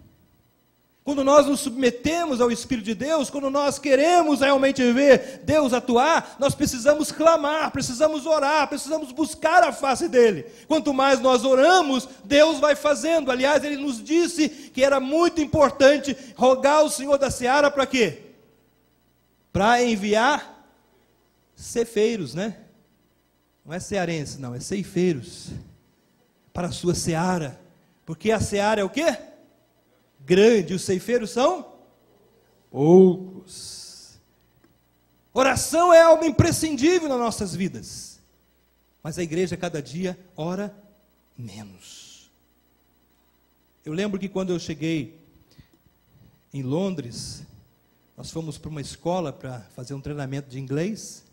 Quando nós nos submetemos ao Espírito de Deus, quando nós queremos realmente ver Deus atuar, nós precisamos clamar, precisamos orar, precisamos buscar a face dEle. Quanto mais nós oramos, Deus vai fazendo. Aliás, Ele nos disse que era muito importante rogar ao Senhor da Seara para quê? Para enviar ceifeiros, né? Não é cearense, não, é ceifeiros. Para a sua seara. Porque a seara é o quê? Grande, os ceifeiros são poucos. Oração é algo imprescindível nas nossas vidas. Mas a igreja cada dia ora menos. Eu lembro que quando eu cheguei em Londres, nós fomos para uma escola para fazer um treinamento de inglês.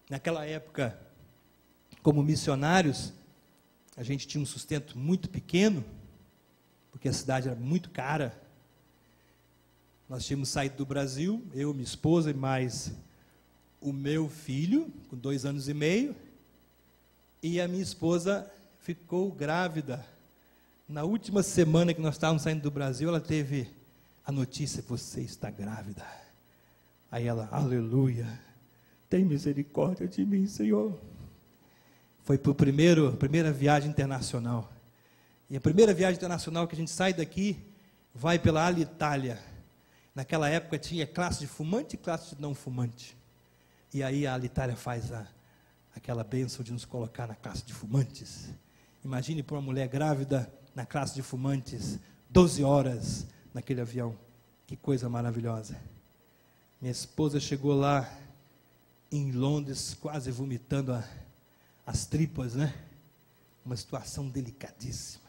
Naquela época, como missionários, a gente tinha um sustento muito pequeno, porque a cidade era muito cara. Nós tínhamos saído do Brasil, eu, minha esposa e mais o meu filho, com 2 anos e meio, e a minha esposa ficou grávida. Na última semana que nós estávamos saindo do Brasil, ela teve a notícia, você está grávida. Aí ela, aleluia, tem misericórdia de mim, Senhor. Foi para a primeira viagem internacional. E a primeira viagem internacional que a gente sai daqui, vai pela Alitalia. Naquela época tinha classe de fumante e classe de não fumante. E aí a Alitalia faz aquela bênção de nos colocar na classe de fumantes. Imagine para uma mulher grávida na classe de fumantes, 12 horas naquele avião. Que coisa maravilhosa. Minha esposa chegou lá em Londres, quase vomitando as tripas, né? Uma situação delicadíssima.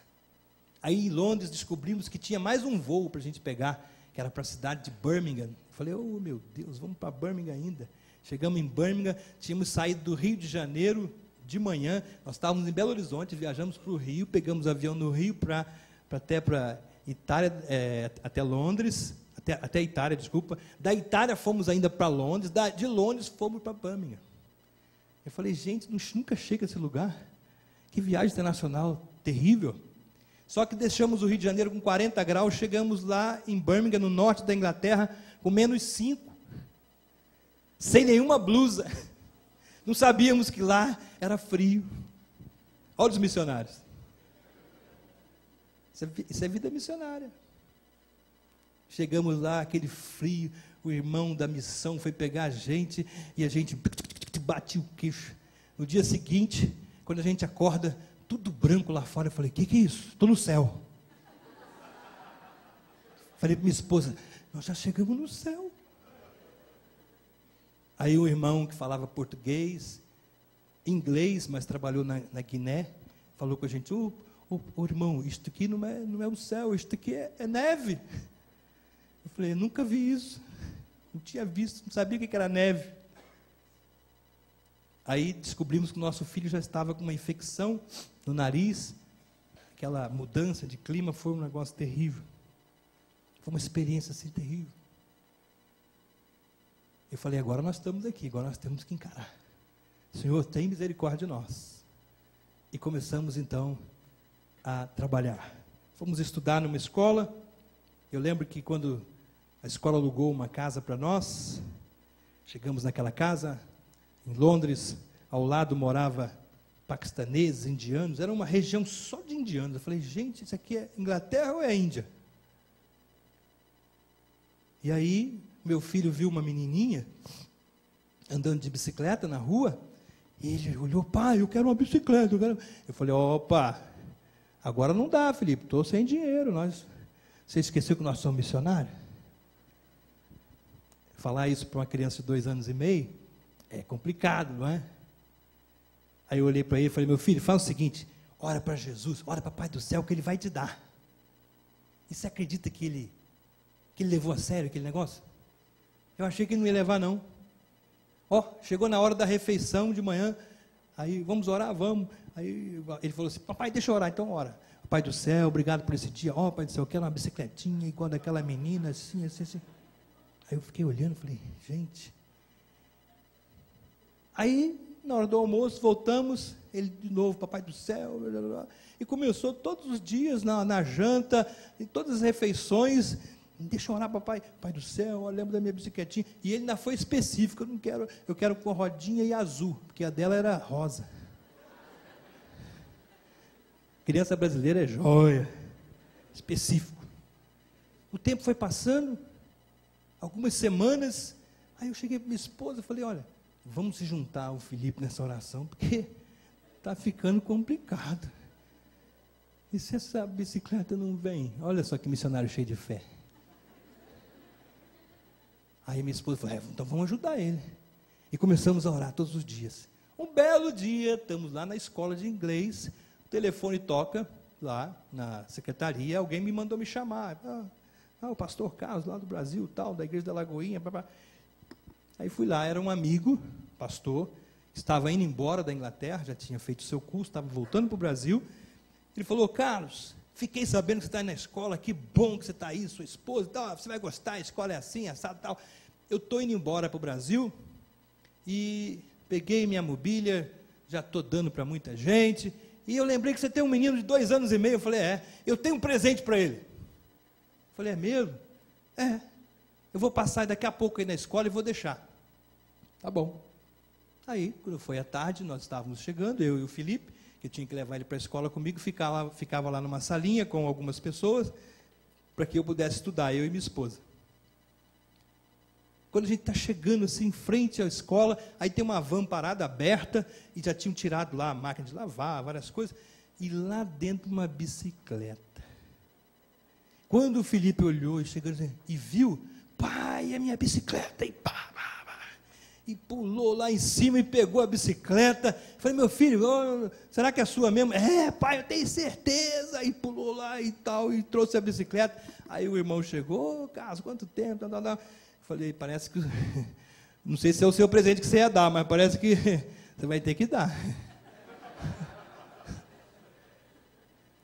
Aí em Londres descobrimos que tinha mais um voo para a gente pegar, que era para a cidade de Birmingham. Falei, oh meu Deus, vamos para Birmingham ainda. Chegamos em Birmingham, tínhamos saído do Rio de Janeiro de manhã, nós estávamos em Belo Horizonte, viajamos para o Rio, pegamos avião no Rio até para Itália, até Londres, até Itália, desculpa. Da Itália fomos ainda para Londres, de Londres fomos para Birmingham. Eu falei, gente, nunca chega a esse lugar. Que viagem internacional terrível. Só que deixamos o Rio de Janeiro com 40 graus, chegamos lá em Birmingham, no norte da Inglaterra, com -5. Sem nenhuma blusa. Não sabíamos que lá era frio. Olha os missionários. Isso é vida missionária. Chegamos lá, aquele frio, o irmão da missão foi pegar a gente, e a gente batia o queixo. No dia seguinte, quando a gente acorda, tudo branco lá fora, eu falei, o que é isso? Estou no céu. Falei para minha esposa, nós já chegamos no céu. Aí o irmão que falava português, inglês, mas trabalhou na Guiné, falou com a gente, ô irmão, isto aqui não é o céu, isto aqui é neve. Eu falei, eu nunca vi isso, não tinha visto, não sabia o que era neve. Aí descobrimos que o nosso filho já estava com uma infecção no nariz, aquela mudança de clima foi um negócio terrível. Foi uma experiência assim terrível. Eu falei, agora nós estamos aqui, agora nós temos que encarar. Senhor, tem misericórdia de nós. E começamos então a trabalhar. Fomos estudar numa escola. Eu lembro que quando a escola alugou uma casa para nós, chegamos naquela casa, em Londres, ao lado morava paquistaneses, indianos, era uma região só de indianos. Eu falei, gente, isso aqui é Inglaterra ou é Índia? E aí, meu filho viu uma menininha andando de bicicleta na rua, e ele olhou, pai, eu quero uma bicicleta. Eu falei, opa, agora não dá, Felipe, estou sem dinheiro. Você esqueceu que nós somos missionários? Falar isso para uma criança de 2 anos e meio é complicado, não é? Aí eu olhei para ele e falei, meu filho, faz o seguinte, ora para Jesus, ora para o Pai do céu, que Ele vai te dar. E você acredita que ele levou a sério aquele negócio? Eu achei que ele não ia levar, não. Chegou na hora da refeição de manhã, aí, vamos orar? Vamos. Aí ele falou assim, papai, deixa eu orar, então ora. Pai do céu, obrigado por esse dia. Pai do céu, eu quero uma bicicletinha, igual daquela menina, assim. Aí eu fiquei olhando, falei, gente. Aí, na hora do almoço, voltamos, ele de novo, papai do céu, blá, blá, blá, e começou todos os dias, na janta, em todas as refeições, deixa eu orar, papai do céu, eu lembro da minha bicicletinha, e ele ainda foi específico, eu quero com rodinha e azul, porque a dela era rosa. Criança brasileira é joia, específico. O tempo foi passando, algumas semanas, aí eu cheguei para minha esposa e falei, olha, vamos se juntar ao Felipe nessa oração, porque está ficando complicado. E se essa bicicleta não vem? Olha só que missionário cheio de fé. Aí minha esposa falou, então vamos ajudar ele. E começamos a orar todos os dias. Um belo dia, estamos lá na escola de inglês, o telefone toca, lá na secretaria, alguém me mandou me chamar. O pastor Carlos, lá do Brasil, tal, da igreja da Lagoinha, Aí fui lá, era um amigo, pastor, estava indo embora da Inglaterra, já tinha feito o seu curso, estava voltando para o Brasil. Ele falou, Carlos, fiquei sabendo que você está aí na escola, que bom que você está aí, sua esposa, tal, você vai gostar, a escola é assim, assado, tal. Eu estou indo embora para o Brasil e peguei minha mobília, já estou dando para muita gente, e eu lembrei que você tem um menino de 2 anos e meio. Eu falei, eu tenho um presente para ele. Eu falei, é mesmo? Eu vou passar daqui a pouco aí na escola e vou deixar. Tá bom. Aí, quando foi à tarde, nós estávamos chegando, eu e o Felipe, que eu tinha que levar ele para a escola comigo, ficava lá numa salinha com algumas pessoas, para que eu pudesse estudar, eu e minha esposa. Quando a gente está chegando assim, em frente à escola, aí tem uma van parada, aberta, e já tinham tirado lá a máquina de lavar, várias coisas, e lá dentro uma bicicleta. Quando o Felipe olhou e chegou e viu, pai, é minha bicicleta, e pulou lá em cima e pegou a bicicleta. Falei, meu filho, será que é sua mesmo? Pai, eu tenho certeza. E pulou lá e tal, e trouxe a bicicleta. Aí o irmão chegou, Carlos, quanto tempo? Falei, parece que, não sei se é o seu presente que você ia dar, mas parece que você vai ter que dar.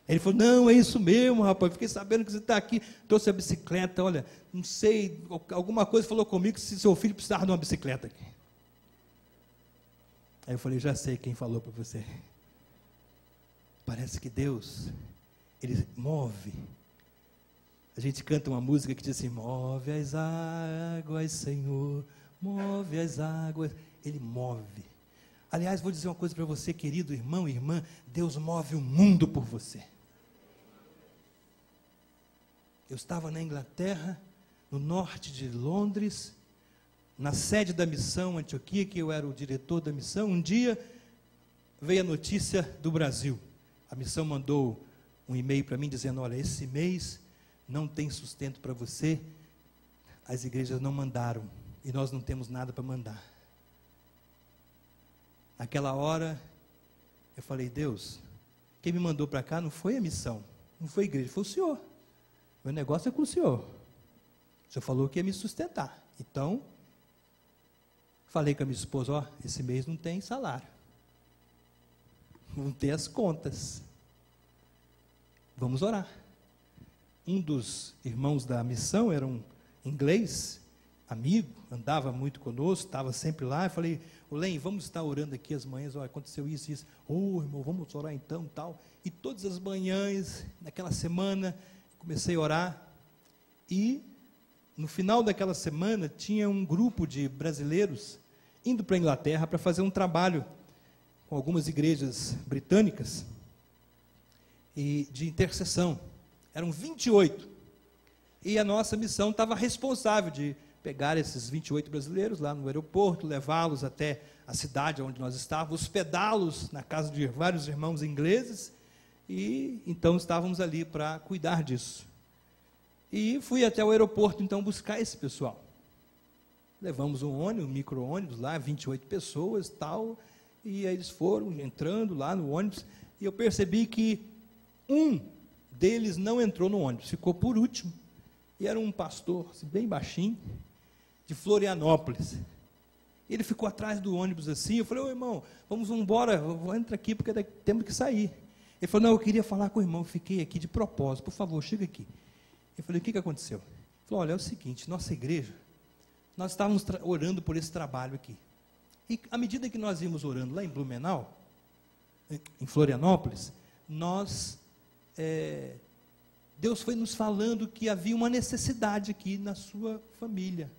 Ele falou, não, é isso mesmo, rapaz, fiquei sabendo que você está aqui, trouxe a bicicleta, olha, não sei, alguma coisa falou comigo se seu filho precisava de uma bicicleta aqui. Aí eu falei, já sei quem falou para você. Parece que Deus, Ele move. A gente canta uma música que diz assim, move as águas, Senhor, move as águas. Ele move. Aliás, vou dizer uma coisa para você, querido irmão e irmã, Deus move o mundo por você. Eu estava na Inglaterra, no norte de Londres, na sede da missão Antioquia, que eu era o diretor da missão. Um dia veio a notícia do Brasil. A missão mandou um e-mail para mim dizendo, olha, esse mês não tem sustento para você, as igrejas não mandaram, e nós não temos nada para mandar. Naquela hora, eu falei, Deus, quem me mandou para cá não foi a missão, não foi a igreja, foi o Senhor. Meu negócio é com o Senhor. O Senhor falou que ia me sustentar. Então, falei com a minha esposa, esse mês não tem salário. Não tem as contas. Vamos orar. Um dos irmãos da missão era um inglês, amigo, andava muito conosco, estava sempre lá. Eu falei, Len, vamos estar orando aqui as manhãs, aconteceu isso e isso. Irmão, vamos orar então, tal. E todas as manhãs, naquela semana, comecei a orar. E, no final daquela semana, tinha um grupo de brasileiros indo para a Inglaterra para fazer um trabalho com algumas igrejas britânicas e de intercessão. Eram 28. E a nossa missão estava responsável de pegar esses 28 brasileiros lá no aeroporto, levá-los até a cidade onde nós estávamos, hospedá-los na casa de vários irmãos ingleses, e então estávamos ali para cuidar disso. E fui até o aeroporto, então, buscar esse pessoal. Levamos um ônibus, um micro-ônibus lá, 28 pessoas, tal, e aí eles foram entrando lá no ônibus, e eu percebi que um deles não entrou no ônibus, ficou por último, e era um pastor, assim, bem baixinho, de Florianópolis. Ele ficou atrás do ônibus assim, eu falei, ô irmão, vamos embora, entra aqui, porque temos que sair. Ele falou, não, eu queria falar com o irmão, fiquei aqui de propósito, por favor, chega aqui. Eu falei, o que aconteceu? Ele falou, olha, é o seguinte, nossa igreja, nós estávamos orando por esse trabalho aqui. E à medida que nós íamos orando lá em Blumenau, em Florianópolis, Deus foi nos falando que havia uma necessidade aqui na sua família.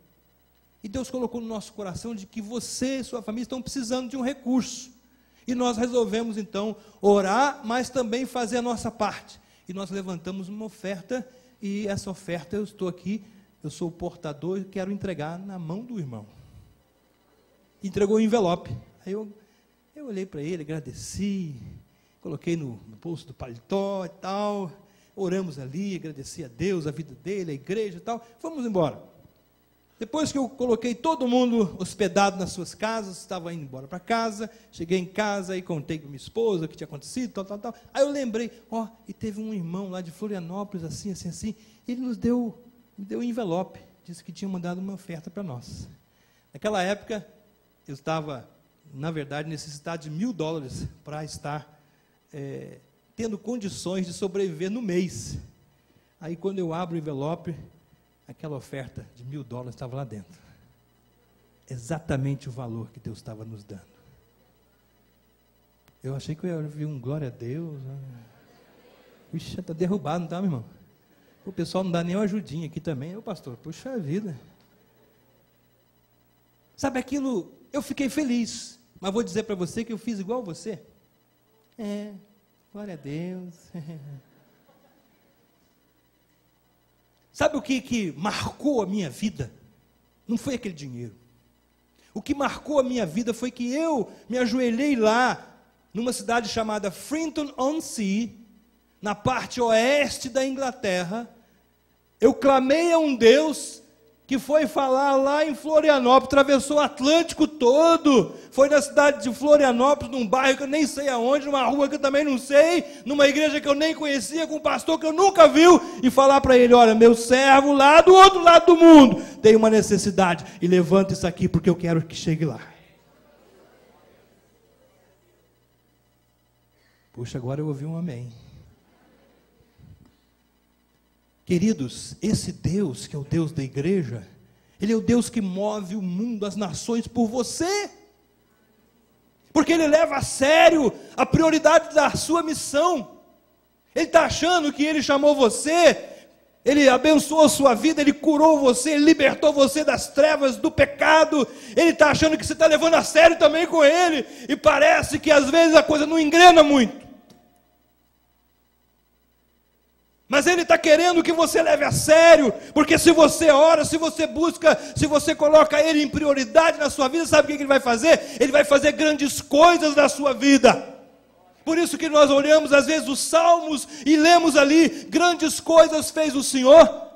E Deus colocou no nosso coração de que você e sua família estão precisando de um recurso. E nós resolvemos então orar, mas também fazer a nossa parte. E nós levantamos uma oferta, e essa oferta eu estou aqui, eu sou o portador e quero entregar na mão do irmão. Entregou o envelope. Aí eu olhei para ele, agradeci, coloquei no bolso do paletó e tal, oramos ali, agradeci a Deus, a vida dele, a igreja e tal, fomos embora. Depois que eu coloquei todo mundo hospedado nas suas casas, estava indo embora para casa, cheguei em casa e contei com minha esposa o que tinha acontecido, tal. Aí eu lembrei, e teve um irmão lá de Florianópolis, assim, ele me deu um envelope, disse que tinha mandado uma oferta para nós. Naquela época, eu estava, na verdade, necessitado de $1.000 para estar tendo condições de sobreviver no mês. Aí quando eu abro o envelope, aquela oferta de $1.000 estava lá dentro. Exatamente o valor que Deus estava nos dando. Eu achei que eu ia ouvir um glória a Deus. Puxa, está derrubado, não está, meu irmão? O pessoal não dá nem uma ajudinha aqui também. Ô pastor, puxa vida. Sabe aquilo, eu fiquei feliz. Mas vou dizer para você que eu fiz igual você. Glória a Deus. Sabe o que marcou a minha vida? Não foi aquele dinheiro. O que marcou a minha vida foi que eu me ajoelhei lá, numa cidade chamada Frinton-on-Sea, na parte oeste da Inglaterra. Eu clamei a um Deus que foi falar lá em Florianópolis, atravessou o Atlântico todo, foi na cidade de Florianópolis, num bairro que eu nem sei aonde, numa rua que eu também não sei, numa igreja que eu nem conhecia, com um pastor que eu nunca viu, e falar para ele, olha, meu servo lá do outro lado do mundo, tem uma necessidade, e levanta isso aqui, porque eu quero que chegue lá. Puxa, agora eu ouvi um amém. Queridos, esse Deus, que é o Deus da igreja, Ele é o Deus que move o mundo, as nações por você, porque Ele leva a sério a prioridade da sua missão. Ele está achando que Ele chamou você, Ele abençoou a sua vida, Ele curou você, Ele libertou você das trevas, do pecado. Ele está achando que você está levando a sério também com Ele, e parece que às vezes a coisa não engrena muito. Mas Ele está querendo que você leve a sério, porque se você ora, se você busca, se você coloca Ele em prioridade na sua vida, sabe o que Ele vai fazer? Ele vai fazer grandes coisas na sua vida. Por isso que nós olhamos às vezes os salmos e lemos ali, grandes coisas fez o Senhor,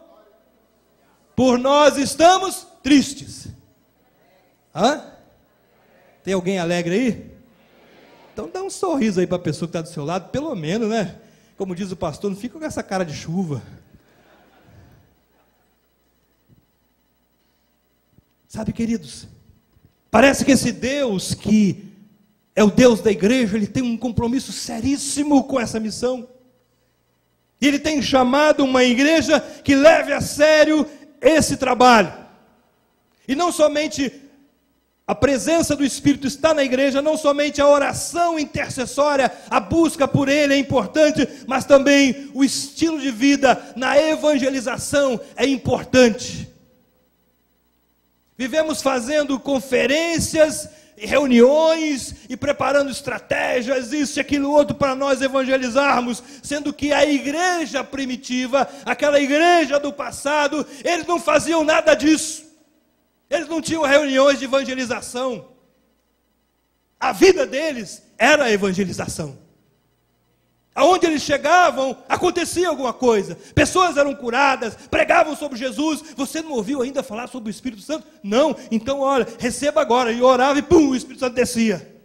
por nós estamos tristes. Tem alguém alegre aí? Então dá um sorriso aí para a pessoa que está do seu lado, pelo menos, né? Como diz o pastor, não fica com essa cara de chuva. Sabe, queridos, parece que esse Deus que é o Deus da igreja, Ele tem um compromisso seríssimo com essa missão. E Ele tem chamado uma igreja que leve a sério esse trabalho. E não somente a presença do Espírito está na igreja, não somente a oração intercessória, a busca por Ele é importante, mas também o estilo de vida na evangelização é importante. Vivemos fazendo conferências, reuniões e preparando estratégias, isso e aquilo outro para nós evangelizarmos, sendo que a igreja primitiva, aquela igreja do passado, eles não faziam nada disso. Eles não tinham reuniões de evangelização. A vida deles era a evangelização. Aonde eles chegavam, acontecia alguma coisa. Pessoas eram curadas, pregavam sobre Jesus. Você não ouviu ainda falar sobre o Espírito Santo? Não. Então, olha, receba agora. E orava e pum, o Espírito Santo descia.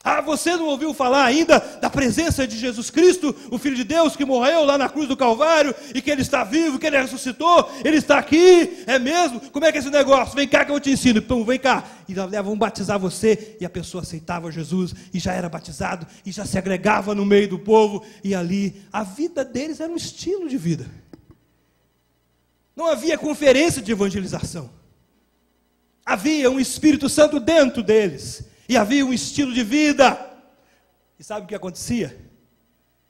Ah, você não ouviu falar ainda da presença de Jesus Cristo, o Filho de Deus, que morreu lá na cruz do Calvário, e que Ele está vivo, que Ele ressuscitou, Ele está aqui, é mesmo? Como é que é esse negócio? Vem cá que eu te ensino. Pum, vem cá. E vão batizar você, e a pessoa aceitava Jesus, e já era batizado, e já se agregava no meio do povo, e ali, a vida deles era um estilo de vida. Não havia conferência de evangelização. Havia um Espírito Santo dentro deles. E havia um estilo de vida. E sabe o que acontecia?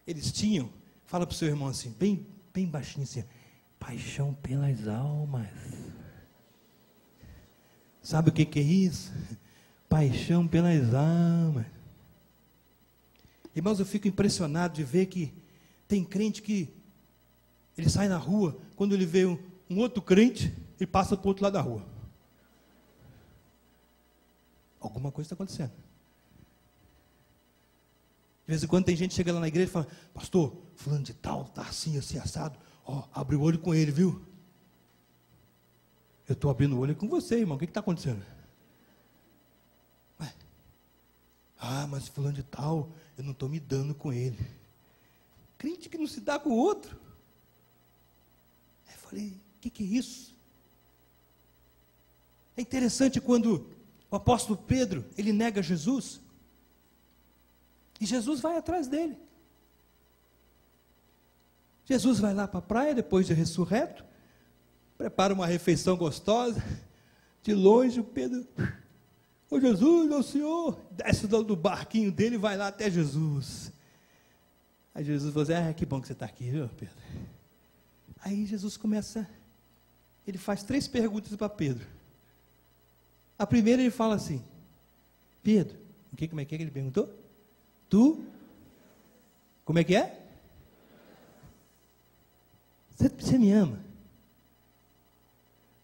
Eles tinham, fala para o seu irmão assim, bem baixinho assim, paixão pelas almas. Sabe o que é isso? Paixão pelas almas. Irmãos, eu fico impressionado de ver que tem crente que ele sai na rua, quando ele vê um outro crente, ele passa para o outro lado da rua. Alguma coisa está acontecendo. De vez em quando tem gente que chega lá na igreja e fala, pastor, fulano de tal, está assim, assim, assado. Ó, abre o olho com ele, viu? Eu estou abrindo o olho com você, irmão. O que está acontecendo? Ué? Ah, mas fulano de tal, eu não estou me dando com ele. Crente que não se dá com o outro. Aí eu falei, o que é isso? É interessante quando o apóstolo Pedro, ele nega Jesus, e Jesus vai atrás dele. Jesus vai lá para a praia, depois de ressurreto, prepara uma refeição gostosa, de longe o Pedro, ô Jesus, ô Senhor, desce do barquinho dele e vai lá até Jesus. Aí Jesus falou assim, que bom que você está aqui, viu, Pedro? Aí Jesus começa, ele faz 3 perguntas para Pedro. A primeira ele fala assim, Pedro, como é que ele perguntou? Tu, como é que é? Você me ama?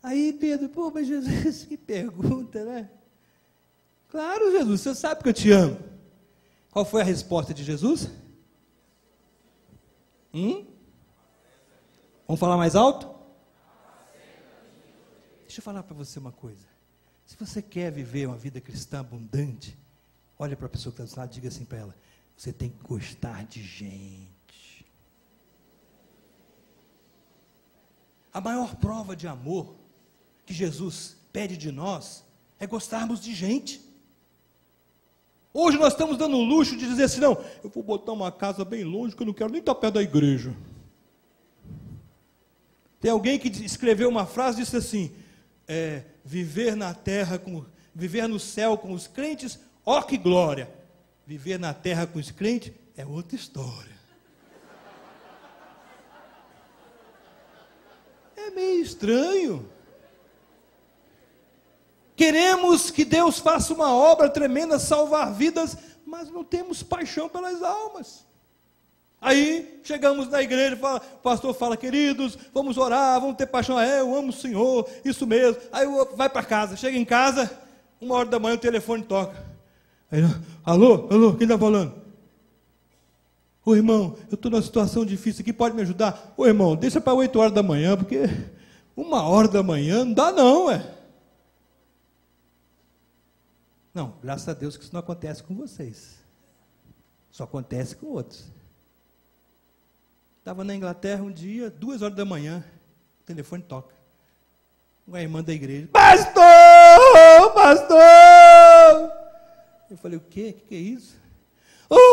Aí Pedro, pô, mas Jesus, que pergunta, né? Claro, Jesus, você sabe que eu te amo. Qual foi a resposta de Jesus? Vamos falar mais alto? Deixa eu falar para você uma coisa. Se você quer viver uma vida cristã abundante, olha para a pessoa que está do seu lado e diga assim para ela, você tem que gostar de gente. A maior prova de amor que Jesus pede de nós é gostarmos de gente. Hoje nós estamos dando o luxo de dizer assim, não, eu vou botar uma casa bem longe que eu não quero nem estar perto da igreja. Tem alguém que escreveu uma frase e disse assim, viver na terra, viver no céu com os crentes, ó que glória. Viver na terra com os crentes é outra história. É meio estranho. Queremos que Deus faça uma obra tremenda, salvar vidas, mas não temos paixão pelas almas. Aí chegamos na igreja, o pastor fala, queridos, vamos orar, vamos ter paixão, eu amo o Senhor, isso mesmo. Aí vai para casa, chega em casa, 1h da manhã o telefone toca. Aí, alô, quem está falando? Ô irmão, eu estou numa situação difícil aqui, pode me ajudar? Ô irmão, deixa para 8h da manhã, porque 1h da manhã não dá não, Não, graças a Deus que isso não acontece com vocês. Só acontece com outros. Estava na Inglaterra um dia, 2h da manhã, o telefone toca. Uma irmã da igreja, pastor! Eu falei, o quê? O que é isso?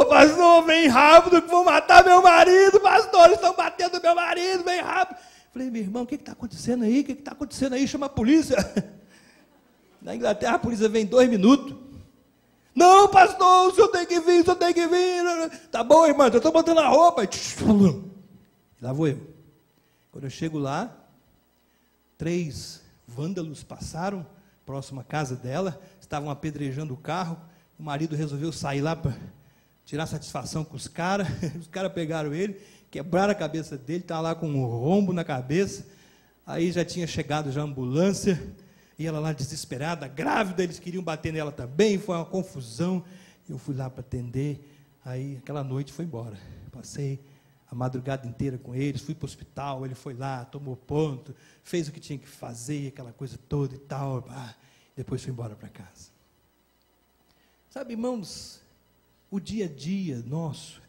Pastor, vem rápido que vão matar meu marido, pastor, eles estão batendo meu marido, vem rápido. Eu falei, meu irmão, o que está acontecendo aí? O que está acontecendo aí? Chama a polícia. Na Inglaterra a polícia vem em 2 minutos. Não, pastor, o senhor tem que vir, Tá bom, irmão, eu estou botando a roupa. Lá vou eu. Quando eu chego lá, 3 vândalos passaram próximo à casa dela, estavam apedrejando o carro, o marido resolveu sair lá para tirar satisfação com os caras pegaram ele, quebraram a cabeça dele, estava lá com um rombo na cabeça, aí já tinha chegado já a ambulância, e ela lá desesperada, grávida, eles queriam bater nela também, foi uma confusão, eu fui lá para atender, aí aquela noite foi embora, passei a madrugada inteira com eles, fui para o hospital, ele foi lá, tomou ponto, fez o que tinha que fazer, aquela coisa toda e tal, depois foi embora para casa. Sabe, irmãos, o dia a dia nosso,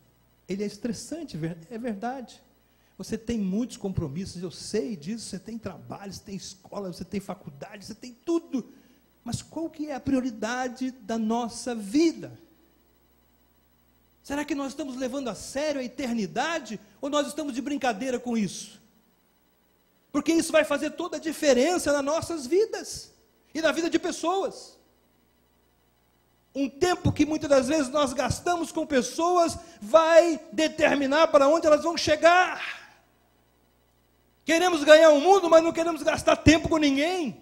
ele é estressante, é verdade. Você tem muitos compromissos, eu sei disso, você tem trabalho, você tem escola, você tem faculdade, você tem tudo. Mas qual que é a prioridade da nossa vida? Será que nós estamos levando a sério a eternidade ou nós estamos de brincadeira com isso? Porque isso vai fazer toda a diferença nas nossas vidas e na vida de pessoas. Um tempo que muitas das vezes nós gastamos com pessoas vai determinar para onde elas vão chegar. Queremos ganhar o mundo, mas não queremos gastar tempo com ninguém.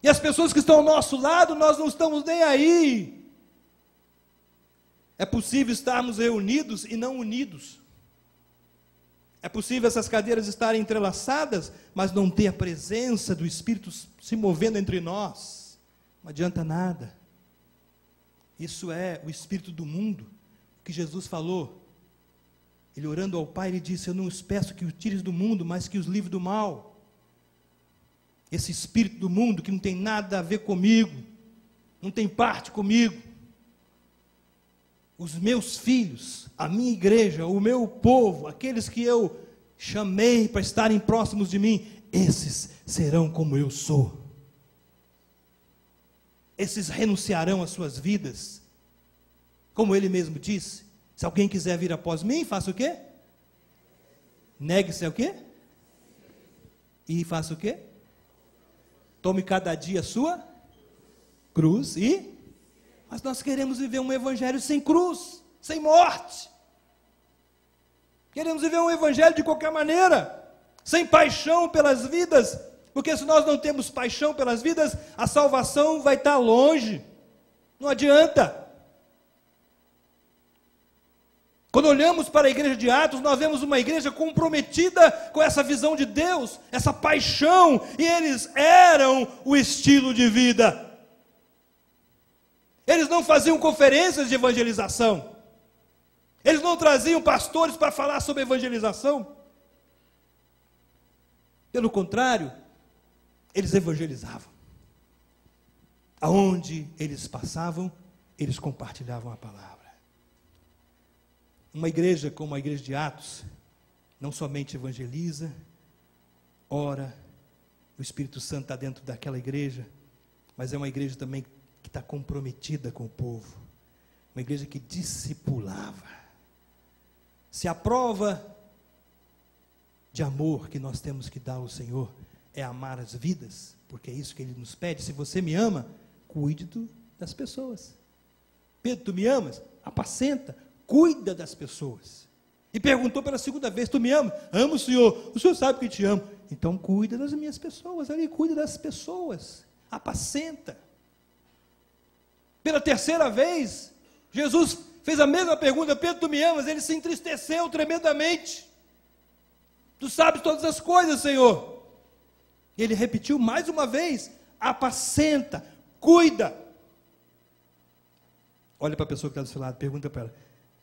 E as pessoas que estão ao nosso lado, nós não estamos nem aí. É possível estarmos reunidos e não unidos. É possível essas cadeiras estarem entrelaçadas, mas não ter a presença do Espírito se movendo entre nós. Não adianta nada. Isso é o espírito do mundo, que Jesus falou. Ele orando ao Pai, ele disse: eu não os peço que os tires do mundo, mas que os livre do mal. Esse espírito do mundo que não tem nada a ver comigo, não tem parte comigo. Os meus filhos, a minha igreja, o meu povo, aqueles que eu chamei para estarem próximos de mim, esses serão como eu sou. Esses renunciarão às suas vidas. Como ele mesmo disse, se alguém quiser vir após mim, faça o quê? Negue-se o quê? E faça o quê? Tome cada dia a sua cruz e... Mas nós queremos viver um evangelho sem cruz, sem morte. Queremos viver um evangelho de qualquer maneira, sem paixão pelas vidas, porque se nós não temos paixão pelas vidas, a salvação vai estar longe. Não adianta. Quando olhamos para a igreja de Atos, nós vemos uma igreja comprometida com essa visão de Deus, essa paixão, e eles eram o estilo de vida. Eles não faziam conferências de evangelização. Eles não traziam pastores para falar sobre evangelização. Pelo contrário, eles evangelizavam. Aonde eles passavam, eles compartilhavam a palavra. Uma igreja como a igreja de Atos, não somente evangeliza, ora, o Espírito Santo está dentro daquela igreja, mas é uma igreja também que está comprometida com o povo, uma igreja que discipulava. Se a prova de amor que nós temos que dar ao Senhor é amar as vidas, porque é isso que Ele nos pede. Se você me ama, cuide das pessoas. Pedro, tu me amas? Apacenta, cuida das pessoas. E perguntou pela segunda vez: tu me ama? Amo o Senhor sabe que te amo. Então cuida das minhas pessoas, ali cuida das pessoas, apacenta. Pela terceira vez, Jesus fez a mesma pergunta: Pedro, tu me amas? Ele se entristeceu tremendamente. Tu sabes todas as coisas, Senhor. Ele repetiu mais uma vez: apacenta, cuida. Olha para a pessoa que está do seu lado, pergunta para ela: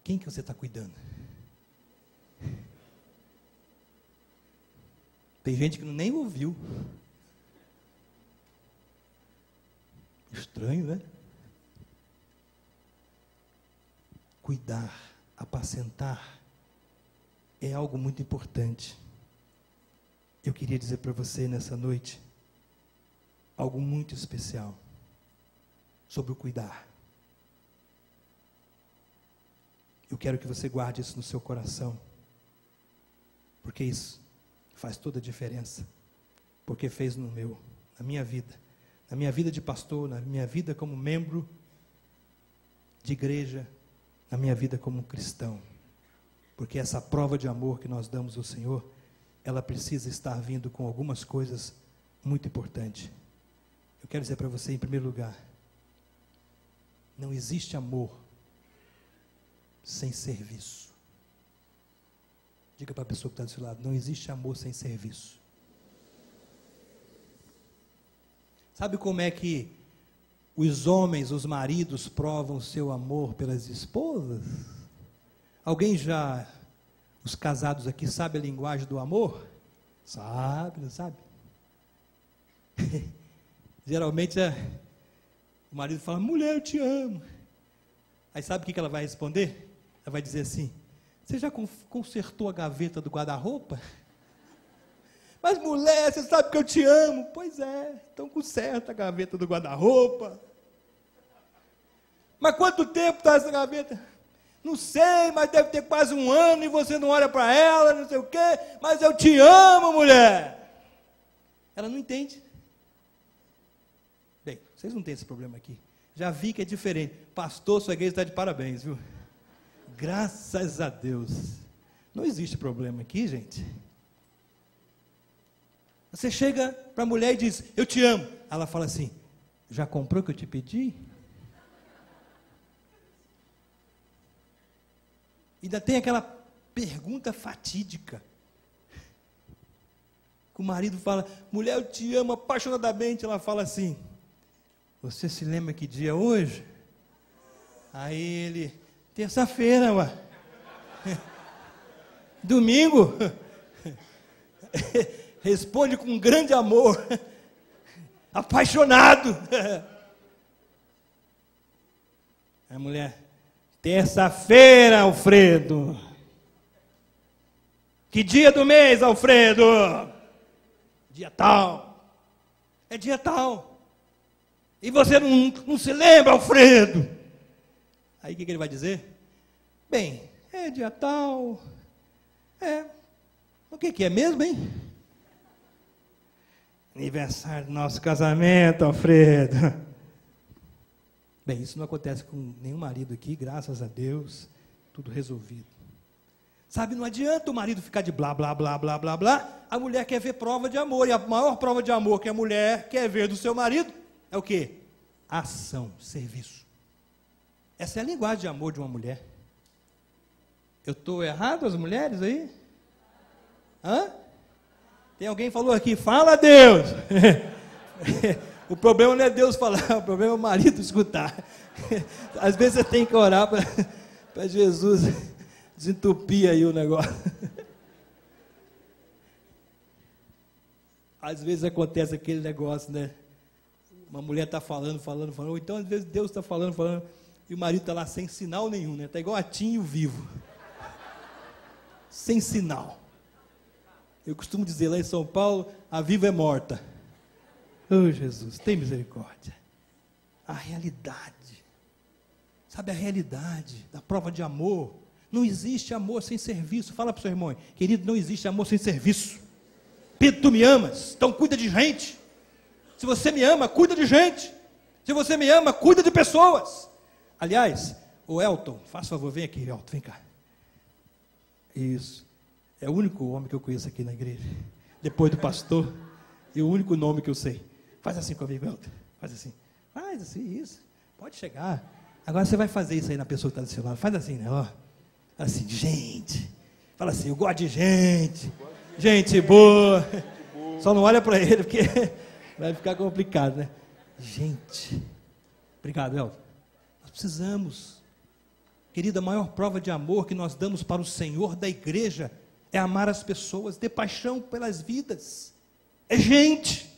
quem que você está cuidando? Tem gente que nem ouviu. Estranho, né? Cuidar, apacentar, é algo muito importante. Eu queria dizer para você nessa noite algo muito especial sobre o cuidar. Eu quero que você guarde isso no seu coração, porque isso faz toda a diferença, porque fez na minha vida de pastor, na minha vida como membro de igreja, na minha vida como cristão, porque essa prova de amor que nós damos ao Senhor, ela precisa estar vindo com algumas coisas muito importantes. Eu quero dizer para você, em primeiro lugar, não existe amor sem serviço. Diga para a pessoa que está do seu lado, não existe amor sem serviço. Sabe como é que os homens, os maridos, provam o seu amor pelas esposas? Alguém já, os casados aqui, sabe a linguagem do amor? Sabe, não sabe? Geralmente o marido fala, mulher, eu te amo. Aí sabe o que ela vai responder? Ela vai dizer assim, você já consertou a gaveta do guarda-roupa? Mas mulher, você sabe que eu te amo. Pois é, então conserta a gaveta do guarda-roupa. Mas quanto tempo está essa gaveta? Não sei, mas deve ter quase 1 ano e você não olha para ela, não sei o quê. Mas eu te amo, mulher. Ela não entende. Bem, vocês não têm esse problema aqui. Já vi que é diferente. Pastor, sua igreja está de parabéns, viu? Graças a Deus. Não existe problema aqui, gente. Você chega para a mulher e diz, eu te amo. Ela fala assim, já comprou o que eu te pedi? Ainda tem aquela pergunta fatídica. Que o marido fala, mulher, eu te amo apaixonadamente. Ela fala assim, você se lembra que dia é hoje? Aí ele, terça-feira, ué. Domingo? Responde com grande amor, apaixonado. A mulher, terça-feira, Alfredo. Que dia do mês, Alfredo? Dia tal. É dia tal. E você não se lembra, Alfredo? Aí o que ele vai dizer? Bem, é dia tal. O que é mesmo, hein? Aniversário do nosso casamento, Alfredo. Bem, isso não acontece com nenhum marido aqui, graças a Deus, tudo resolvido. Sabe, não adianta o marido ficar de blá, blá, blá, blá, blá, blá. A mulher quer ver prova de amor, e a maior prova de amor que a mulher quer ver do seu marido é o quê? Ação, serviço. Essa é a linguagem de amor de uma mulher. Eu estou errado, as mulheres aí? Hã? Tem alguém que falou aqui, fala Deus. O problema não é Deus falar, o problema é o marido escutar. Às vezes você tem que orar para Jesus desentupir aí o negócio. Às vezes acontece aquele negócio, né? Uma mulher está falando, ou então às vezes Deus está falando, e o marido está lá sem sinal nenhum, né? Está igual atinho vivo. Sem sinal. Eu costumo dizer lá em São Paulo, a viva é morta. Oh, Jesus, tem misericórdia. A realidade. Sabe a realidade da prova de amor? Não existe amor sem serviço. Fala para o seu irmão, querido, não existe amor sem serviço. Pedro, tu me amas, então cuida de gente. Se você me ama, cuida de gente. Se você me ama, cuida de pessoas. Aliás, o Elton, faz favor, vem aqui, Elton, vem cá. Isso. É o único homem que eu conheço aqui na igreja. Depois do pastor, é o único nome que eu sei. Faz assim comigo, Elton. Faz assim. Faz assim, isso. Pode chegar. Agora você vai fazer isso aí na pessoa que está do seu lado. Faz assim, né? Ó. Assim, gente. Fala assim, eu gosto de gente. Gente boa. Só não olha para ele, porque vai ficar complicado, né? Gente. Obrigado, Elton. Nós precisamos. Querida, a maior prova de amor que nós damos para o Senhor da igreja é amar as pessoas, ter paixão pelas vidas. É gente.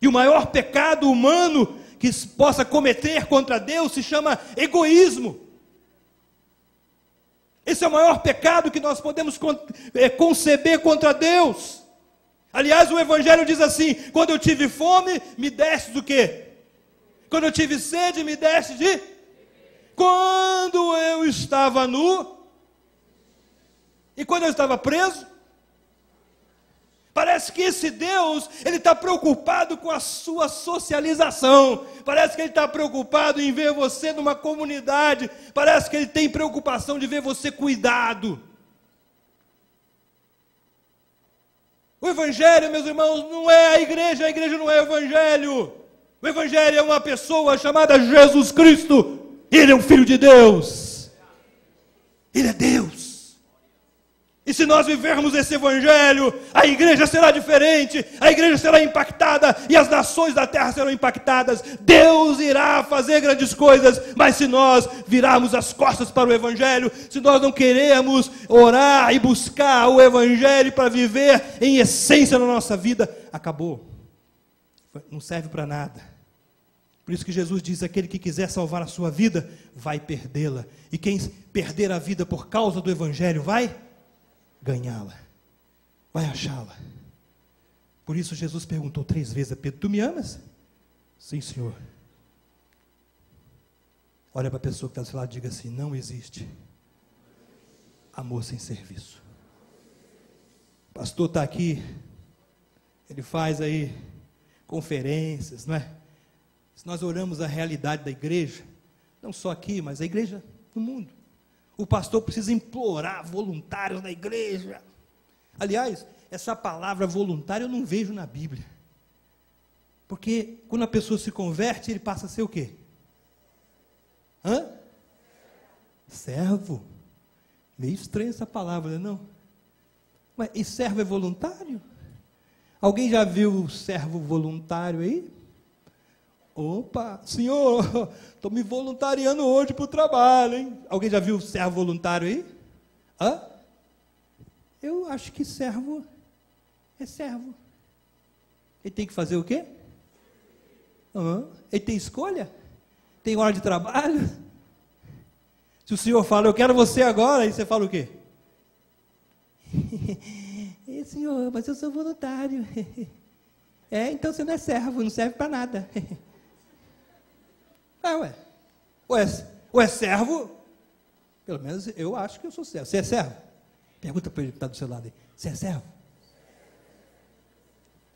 E o maior pecado humano que possa cometer contra Deus se chama egoísmo. Esse é o maior pecado que nós podemos conceber contra Deus. Aliás, o Evangelho diz assim, quando eu tive fome, me deste do quê? Quando eu tive sede, me deste de... Quando eu estava nu, e quando eu estava preso, parece que esse Deus, ele está preocupado com a sua socialização, parece que ele está preocupado em ver você numa comunidade, parece que ele tem preocupação de ver você cuidado. O Evangelho, meus irmãos, não é a igreja não é o Evangelho. O Evangelho é uma pessoa chamada Jesus Cristo. Ele é um Filho de Deus. Ele é Deus. E se nós vivermos esse Evangelho, a igreja será diferente, a igreja será impactada e as nações da terra serão impactadas. Deus irá fazer grandes coisas, mas se nós virarmos as costas para o Evangelho, se nós não queremos orar e buscar o Evangelho para viver em essência na nossa vida, acabou. Não serve para nada. Por isso que Jesus diz: aquele que quiser salvar a sua vida, vai perdê-la. E quem perder a vida por causa do Evangelho, vai ganhá-la, vai achá-la. Por isso Jesus perguntou 3 vezes a Pedro: tu me amas? Sim, Senhor. Olha para a pessoa que está do seu lado e diga assim: não existe amor sem serviço. O pastor está aqui, ele faz aí conferências, não é? Se nós olhamos a realidade da igreja, não só aqui, mas a igreja no mundo, o pastor precisa implorar voluntários da igreja. Aliás, essa palavra voluntário eu não vejo na Bíblia. Porque quando a pessoa se converte, ele passa a ser o quê? Servo. Meio estranha essa palavra, não? Mas e servo é voluntário? Alguém já viu o servo voluntário aí? Opa, senhor, estou me voluntariando hoje para o trabalho, hein? Alguém já viu servo voluntário aí? Eu acho que servo é servo. Ele tem que fazer o quê? Ele tem escolha? Tem hora de trabalho? Se o senhor fala: eu quero você agora, aí você fala o quê? Senhor, mas eu sou voluntário. Então você não é servo, não serve para nada. Ou é servo, pelo menos eu acho que eu sou servo. Você é servo? Pergunta para ele que está do seu lado aí: você é servo?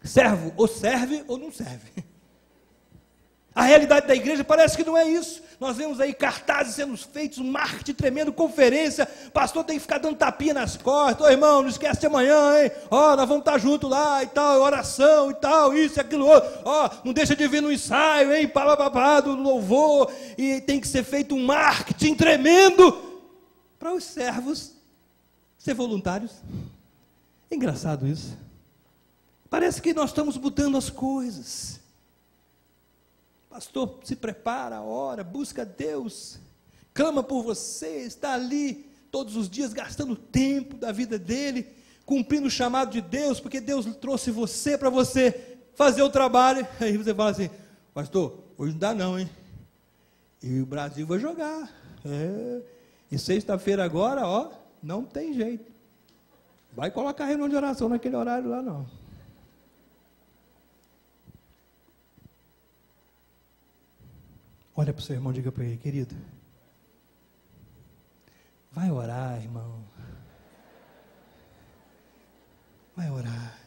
Servo ou serve ou não serve. A realidade da igreja parece que não é isso. Nós vemos aí cartazes sendo feitos, um marketing tremendo, conferência, pastor tem que ficar dando tapinha nas costas: irmão, não esquece de amanhã, hein? Nós vamos estar juntos lá e tal, oração e tal, isso e aquilo outro, não deixa de vir no ensaio, hein? Do louvor, e tem que ser feito um marketing tremendo para os servos ser voluntários. É engraçado isso. Parece que nós estamos mudando as coisas. Pastor, se prepara, ora, busca Deus, clama por você, está ali todos os dias gastando tempo da vida dele, cumprindo o chamado de Deus, porque Deus trouxe você para você fazer o trabalho. Aí você fala assim: pastor, hoje não dá não, hein? E o Brasil vai jogar. E sexta-feira agora, não tem jeito. Vai colocar reunião de oração naquele horário lá não. Olha para o seu irmão, diga para ele: querido, vai orar, irmão. Vai orar.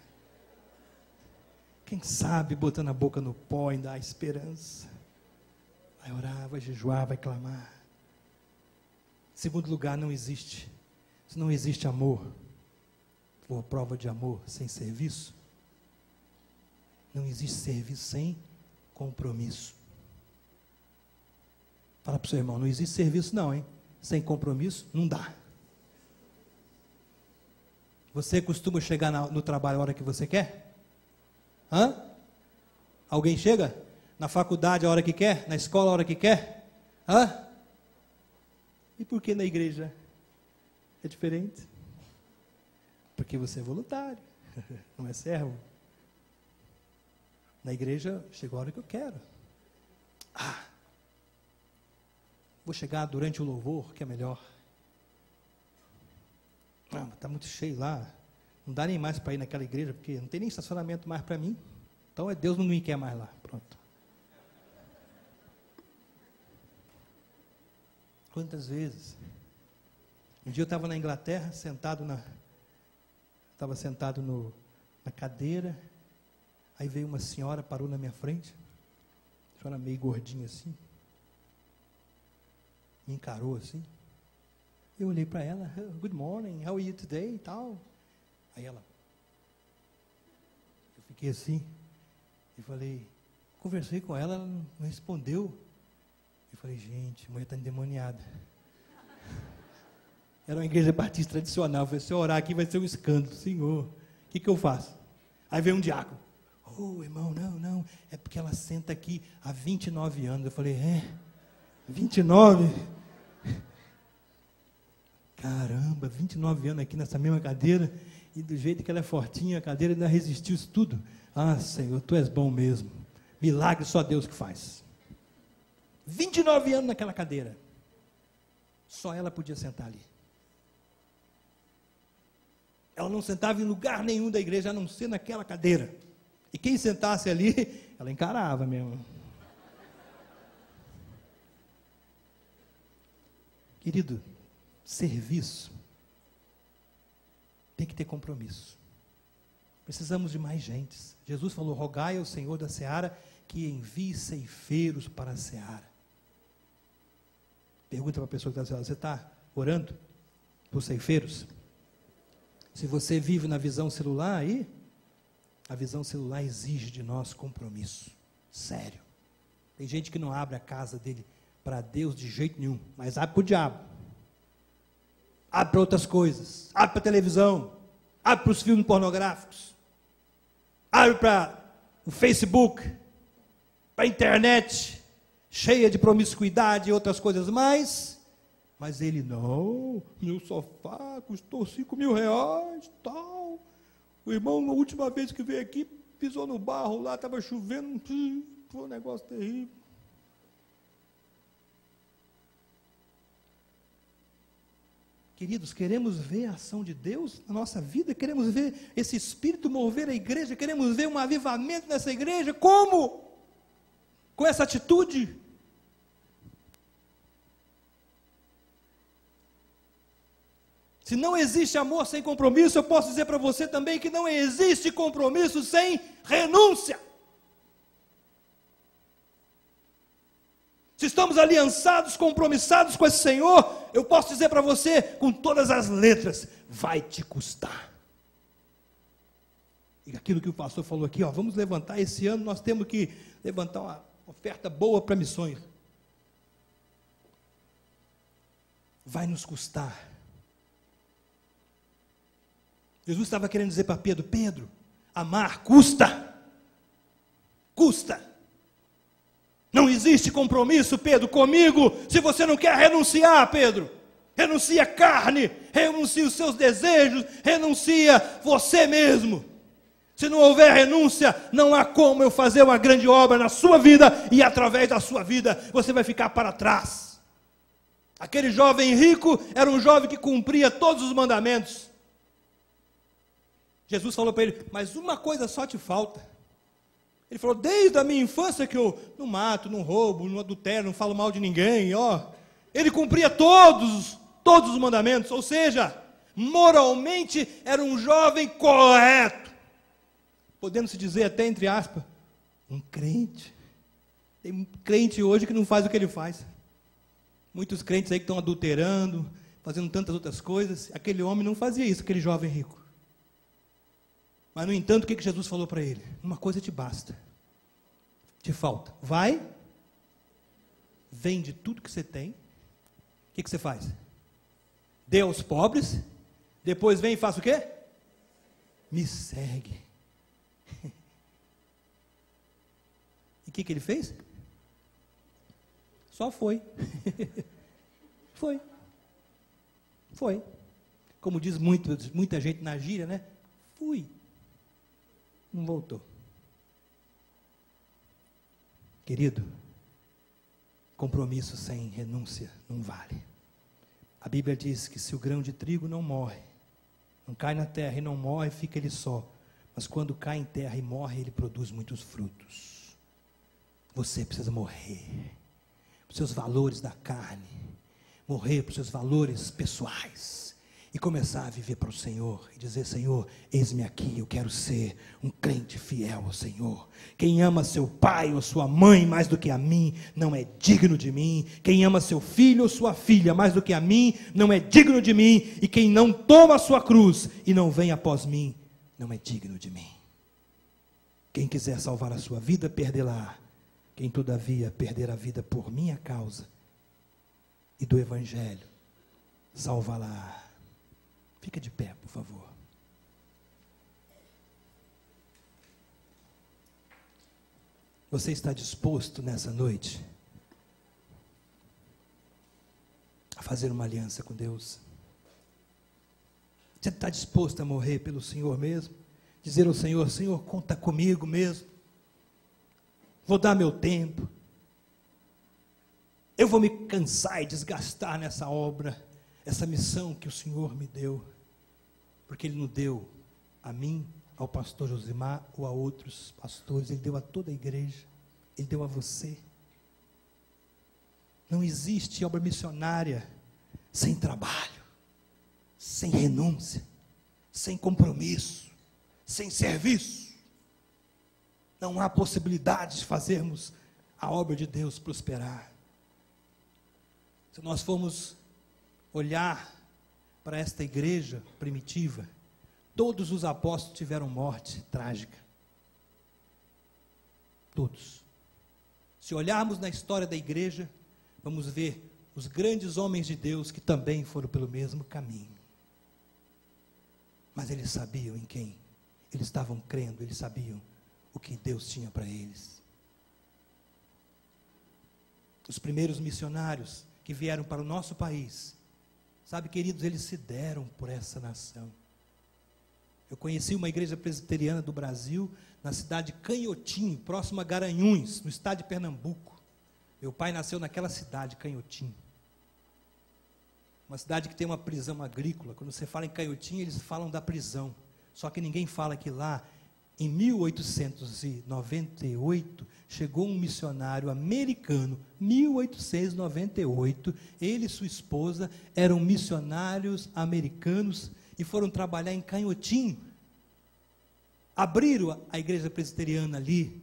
Quem sabe botando a boca no pó ainda há esperança. Vai orar, vai jejuar, vai clamar. Em segundo lugar, não existe. Se não existe amor, ou a prova de amor sem serviço, não existe serviço sem compromisso. Fala para o seu irmão: não existe serviço não, hein? Sem compromisso, não dá. Você costuma chegar no trabalho a hora que você quer? Alguém chega? Na faculdade a hora que quer? Na escola a hora que quer? E por que na igreja é diferente? Porque você é voluntário, não é servo. Na igreja chegou a hora que eu quero. Vou chegar durante o louvor, que é melhor. Está muito cheio lá. Não dá nem mais para ir naquela igreja, porque não tem nem estacionamento mais para mim. Então Deus não me quer mais lá. Pronto. Quantas vezes? Um dia eu estava na Inglaterra, sentado na cadeira. Aí veio uma senhora, parou na minha frente. A senhora meio gordinha assim. Me encarou assim. Eu olhei para ela: good morning, how are you today? E tal. Aí ela, eu fiquei assim e falei: Conversei com ela, ela não respondeu. Eu falei, gente, a mulher está endemoniada. Era uma igreja batista tradicional. Eu falei, se eu orar aqui vai ser um escândalo. Senhor, o que eu faço? Aí veio um diácono. Oh, irmão, não. É porque ela senta aqui há 29 anos. Eu falei, 29? Caramba, 29 anos aqui nessa mesma cadeira. E do jeito que ela é fortinha, a cadeira ainda resistiu isso tudo. Ah, Senhor, Tu és bom mesmo. Milagre só Deus que faz. 29 anos naquela cadeira. Só ela podia sentar ali. Ela não sentava em lugar nenhum da igreja, a não ser naquela cadeira. E quem sentasse ali, ela encarava mesmo. Querido, serviço tem que ter compromisso. Precisamos de mais gente. Jesus falou, rogai ao Senhor da seara que envie ceifeiros para a seara. Pergunta para a pessoa que está dizendo, você está orando por ceifeiros? Se você vive na visão celular aí, a visão celular exige de nós compromisso. Sério. Tem gente que não abre a casa dele para Deus de jeito nenhum, mas abre para o diabo. Abre para outras coisas. Abre para a televisão. Abre para os filmes pornográficos. Abre para o Facebook. Para a internet. Cheia de promiscuidade e outras coisas mais. Mas ele, não, meu sofá custou R$5.000, tal. O irmão, na última vez que veio aqui, pisou no barro lá, estava chovendo, foi um negócio terrível. Queridos, queremos ver a ação de Deus na nossa vida, queremos ver esse Espírito mover a igreja, queremos ver um avivamento nessa igreja, como? Com essa atitude? Se não existe amor sem compromisso, eu posso dizer para você também que não existe compromisso sem renúncia. Se estamos aliançados, compromissados com esse Senhor, eu posso dizer para você, com todas as letras, vai te custar. E aquilo que o pastor falou aqui, vamos levantar esse ano, nós temos que levantar uma oferta boa para missões. Vai nos custar. Jesus estava querendo dizer para Pedro, Pedro, amar custa. Custa. Não existe compromisso, Pedro, comigo, se você não quer renunciar, Pedro. Renuncia a carne, renuncia os seus desejos, renuncia você mesmo. Se não houver renúncia, não há como eu fazer uma grande obra na sua vida, e através da sua vida, você vai ficar para trás. Aquele jovem rico, era um jovem que cumpria todos os mandamentos. Jesus falou para ele, mas uma coisa só te falta. Ele falou, desde a minha infância que eu não mato, não roubo, não adultero, não falo mal de ninguém, Ele cumpria todos os mandamentos, ou seja, moralmente era um jovem correto. Podemos dizer até entre aspas, um crente. Tem um crente hoje que não faz o que ele faz. Muitos crentes aí que estão adulterando, fazendo tantas outras coisas. Aquele homem não fazia isso, aquele jovem rico. Mas, no entanto, o que Jesus falou para ele? Uma coisa te basta, te falta. Vai, vende tudo que você tem. O que você faz? Dê aos pobres, depois vem e faça o quê? Me segue. E o que ele fez? Só foi. Foi. Como diz muita gente na gíria, né? Fui. Não voltou. Querido, compromisso sem renúncia não vale. A Bíblia diz que se o grão de trigo não morre, não cai na terra e não morre, fica ele só. Mas quando cai em terra e morre, ele produz muitos frutos. Você precisa morrer para os seus valores da carne, morrer para os seus valores pessoais, e começar a viver para o Senhor, e dizer, Senhor, eis-me aqui, eu quero ser um crente fiel ao Senhor. Quem ama seu pai ou sua mãe mais do que a mim, não é digno de mim. Quem ama seu filho ou sua filha mais do que a mim, não é digno de mim. E quem não toma a sua cruz e não vem após mim, não é digno de mim. Quem quiser salvar a sua vida, perdê-la. Quem todavia perder a vida por minha causa e do Evangelho, salva-la. Fica de pé, por favor. Você está disposto nessa noite a fazer uma aliança com Deus? Você está disposto a morrer pelo Senhor mesmo? Dizer ao Senhor: Senhor, conta comigo mesmo. Vou dar meu tempo. Eu vou me cansar e desgastar nessa obra, essa missão que o Senhor me deu. Porque Ele não deu a mim, ao pastor Josimar ou a outros pastores, Ele deu a toda a igreja, Ele deu a você. Não existe obra missionária sem trabalho, sem renúncia, sem compromisso, sem serviço. Não há possibilidade de fazermos a obra de Deus prosperar. Se nós formos olhar para esta igreja primitiva, todos os apóstolos tiveram morte trágica. Todos. Se olharmos na história da igreja, vamos ver os grandes homens de Deus que também foram pelo mesmo caminho. Mas eles sabiam em quem eles estavam crendo, eles sabiam o que Deus tinha para eles. Os primeiros missionários que vieram para o nosso país, sabe, queridos, eles se deram por essa nação. Eu conheci uma igreja presbiteriana do Brasil, na cidade de Canhotinho, próximo a Garanhuns, no estado de Pernambuco. Meu pai nasceu naquela cidade, Canhotinho. Uma cidade que tem uma prisão agrícola. Quando você fala em Canhotinho, eles falam da prisão. Só que ninguém fala que lá, em 1898, chegou um missionário americano. 1898, ele e sua esposa eram missionários americanos e foram trabalhar em Canhotinho. Abriram a igreja presbiteriana ali,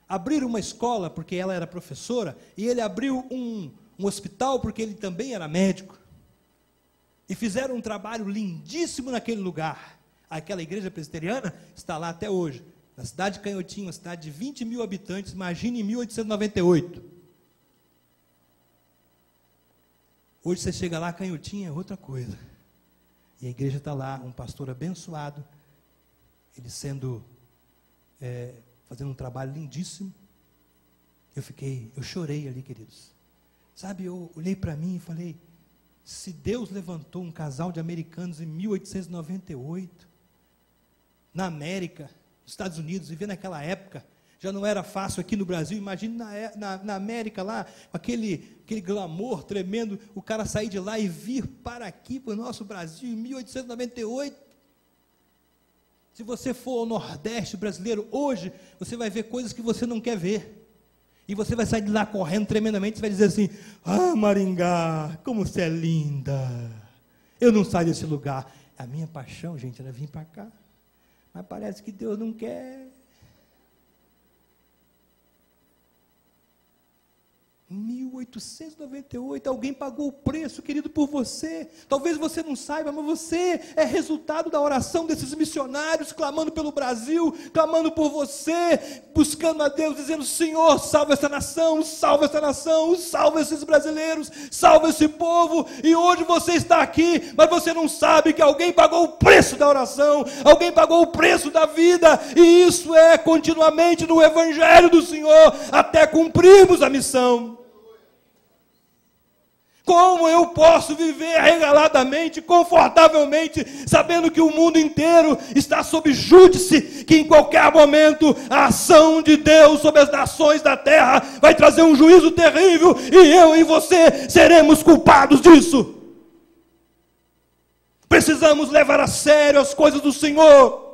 abriram uma escola porque ela era professora, e ele abriu um hospital porque ele também era médico, e fizeram um trabalho lindíssimo naquele lugar. Aquela igreja presbiteriana está lá até hoje, na cidade de Canhotinho, uma cidade de 20 mil habitantes, imagine em 1898. Hoje você chega lá, Canhotinho é outra coisa, e a igreja está lá, um pastor abençoado, ele fazendo um trabalho lindíssimo. Eu chorei ali, queridos. Sabe, eu olhei para mim e falei, se Deus levantou um casal de americanos em 1898, na América, nos Estados Unidos, viver naquela época, já não era fácil aqui no Brasil, imagine na América lá, com aquele glamour tremendo, o cara sair de lá e vir para aqui, para o nosso Brasil, em 1898, se você for ao Nordeste brasileiro, hoje, você vai ver coisas que você não quer ver, e você vai sair de lá correndo tremendamente, você vai dizer assim, ah, Maringá, como você é linda, eu não saio desse lugar. A minha paixão, gente, era vir para cá, mas parece que Deus não quer. 1898, alguém pagou o preço, querido, por você. Talvez você não saiba, mas você é resultado da oração desses missionários, clamando pelo Brasil, clamando por você, buscando a Deus, dizendo, Senhor, salva essa nação, salva esses brasileiros, salva esse povo, e hoje você está aqui, mas você não sabe que alguém pagou o preço da oração, alguém pagou o preço da vida, e isso é continuamente no Evangelho do Senhor, até cumprirmos a missão. Como eu posso viver regaladamente, confortavelmente, sabendo que o mundo inteiro está sob júdice, que em qualquer momento a ação de Deus sobre as nações da terra vai trazer um juízo terrível, e eu e você seremos culpados disso? Precisamos levar a sério as coisas do Senhor.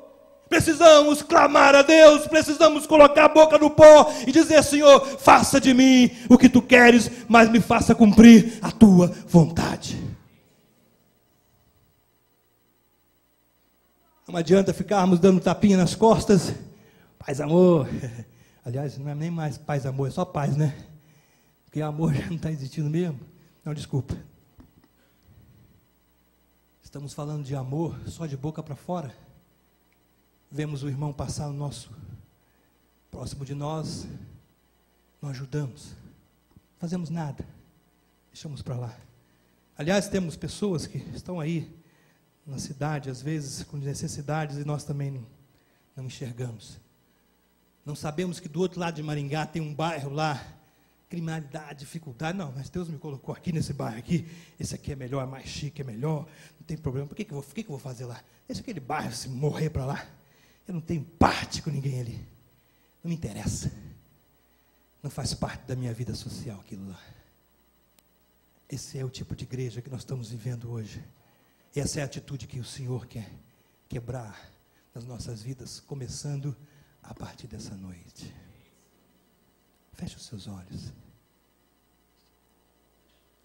Precisamos clamar a Deus, precisamos colocar a boca no pó e dizer, Senhor, faça de mim o que tu queres, mas me faça cumprir a tua vontade. Não adianta ficarmos dando tapinha nas costas, paz, amor. Aliás, não é nem mais paz, amor, é só paz, né? Porque amor já não está existindo mesmo. Não, desculpa. Estamos falando de amor só de boca para fora. Vemos o irmão passar no nosso próximo de nós não ajudamos, não fazemos nada, deixamos para lá. Aliás, temos pessoas que estão aí na cidade, às vezes com necessidades, e nós também não enxergamos. Não sabemos que do outro lado de Maringá tem um bairro lá, criminalidade, dificuldade. Não, mas Deus me colocou aqui nesse bairro aqui, esse aqui é melhor, é mais chique, é melhor, não tem problema. Por que eu vou fazer lá? Esse aquele bairro, se morrer para lá, eu não tenho parte com ninguém ali. Não me interessa. Não faz parte da minha vida social aquilo lá. Esse é o tipo de igreja que nós estamos vivendo hoje. Essa é a atitude que o Senhor quer quebrar nas nossas vidas, começando a partir dessa noite. Feche os seus olhos.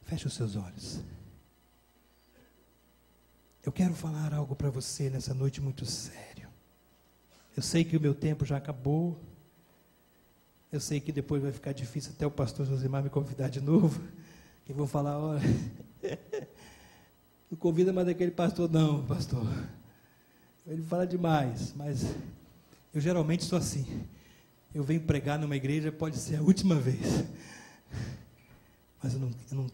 Feche os seus olhos. Eu quero falar algo para você nessa noite muito sério. Eu sei que o meu tempo já acabou. Eu sei que depois vai ficar difícil até o pastor Josimar me convidar de novo. Que vou falar, olha, não convida mais daquele pastor não, pastor. Ele fala demais, mas eu geralmente sou assim. Eu venho pregar numa igreja, pode ser a última vez. Mas eu não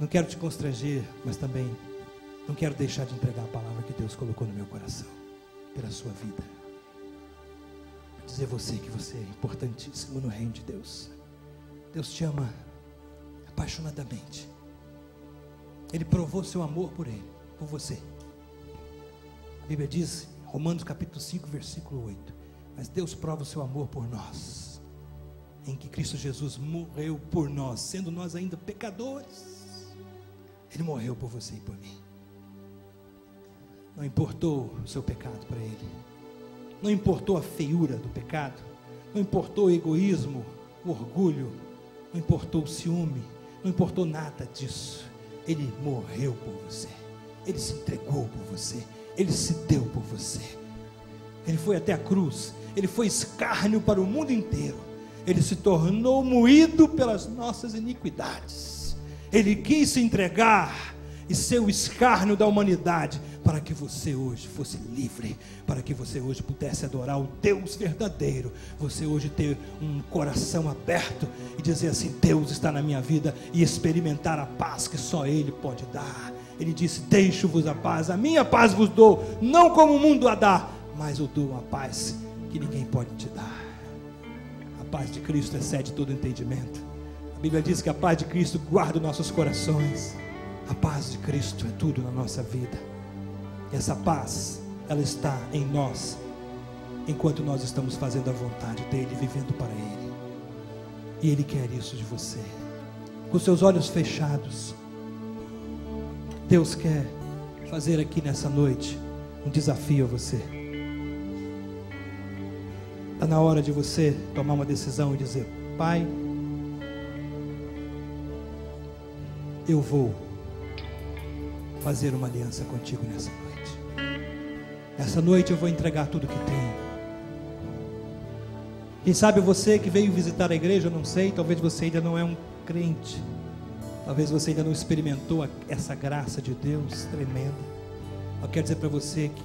quero te constranger, mas também não quero deixar de entregar a palavra que Deus colocou no meu coração, pela sua vida. Vou dizer a você que você é importantíssimo no reino de Deus. Deus te ama apaixonadamente. Ele provou seu amor por você. A Bíblia diz, Romanos capítulo 5, versículo 8, mas Deus prova o seu amor por nós, em que Cristo Jesus morreu por nós, sendo nós ainda pecadores. Ele morreu por você e por mim. Não importou o seu pecado para Ele, não importou a feiura do pecado, não importou o egoísmo, o orgulho, não importou o ciúme, não importou nada disso. Ele morreu por você, Ele se entregou por você, Ele se deu por você. Ele foi até a cruz, Ele foi escárnio para o mundo inteiro, Ele se tornou moído pelas nossas iniquidades. Ele quis se entregar e ser o escárnio da humanidade, para que você hoje fosse livre, para que você hoje pudesse adorar o Deus verdadeiro, você hoje ter um coração aberto e dizer assim, Deus está na minha vida, e experimentar a paz que só Ele pode dar. Ele disse, deixo-vos a paz, a minha paz vos dou, não como o mundo a dá, mas eu dou uma paz que ninguém pode te dar. A paz de Cristo excede todo entendimento. A Bíblia diz que a paz de Cristo guarda os nossos corações. A paz de Cristo é tudo na nossa vida. E essa paz, ela está em nós, enquanto nós estamos fazendo a vontade dEle, vivendo para Ele. E Ele quer isso de você. Com seus olhos fechados, Deus quer fazer aqui nessa noite um desafio a você. Está na hora de você tomar uma decisão e dizer, Pai, eu vou fazer uma aliança contigo nessa noite. Essa noite eu vou entregar tudo que tenho. Quem sabe você que veio visitar a igreja, eu não sei, talvez você ainda não é um crente, talvez você ainda não experimentou essa graça de Deus tremenda. Eu quero dizer para você que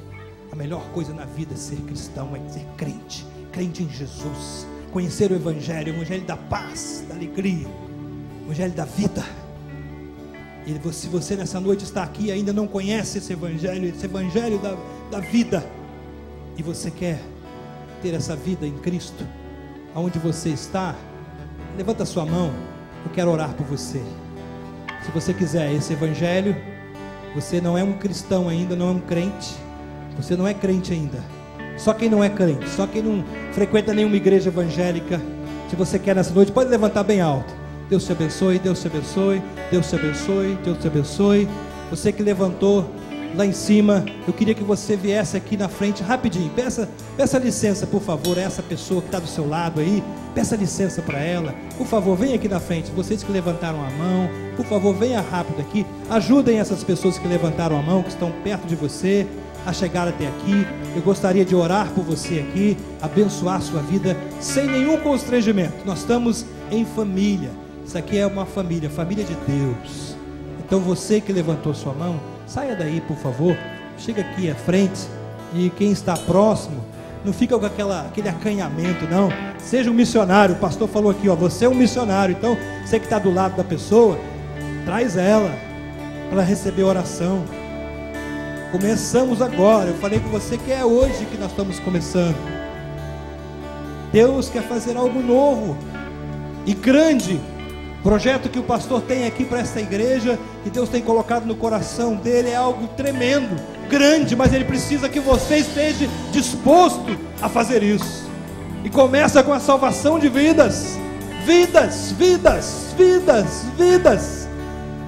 a melhor coisa na vida é ser cristão, é ser crente, crente em Jesus, conhecer o Evangelho da paz, da alegria, o Evangelho da vida. E se você nessa noite está aqui e ainda não conhece esse Evangelho da vida, e você quer ter essa vida em Cristo, aonde você está, levanta a sua mão, eu quero orar por você. Se você quiser esse Evangelho, você não é um cristão ainda, não é um crente, você não é crente ainda, só quem não é crente, só quem não frequenta nenhuma igreja evangélica, se você quer nessa noite, pode levantar bem alto. Deus te abençoe, Deus te abençoe, Deus te abençoe, Deus te abençoe. Você que levantou lá em cima, eu queria que você viesse aqui na frente rapidinho, peça licença por favor a essa pessoa que está do seu lado aí, peça licença para ela, por favor, venha aqui na frente. Vocês que levantaram a mão, por favor, venha rápido aqui, ajudem essas pessoas que levantaram a mão, que estão perto de você, a chegar até aqui. Eu gostaria de orar por você aqui, abençoar a sua vida, sem nenhum constrangimento. Nós estamos em família, isso aqui é uma família, família de Deus. Então você que levantou sua mão, saia daí por favor, chega aqui à frente, e quem está próximo, Não fica com aquele acanhamento, não. Seja um missionário. O pastor falou aqui, ó, você é um missionário. Então, você que está do lado da pessoa, traz ela para receber oração. Começamos agora. Eu falei com você que é hoje que nós estamos começando. Deus quer fazer algo novo e grande. O projeto que o pastor tem aqui para essa igreja, que Deus tem colocado no coração dele, é algo tremendo, grande, mas ele precisa que você esteja disposto a fazer isso. E começa com a salvação de vidas. Vidas, vidas, vidas, vidas.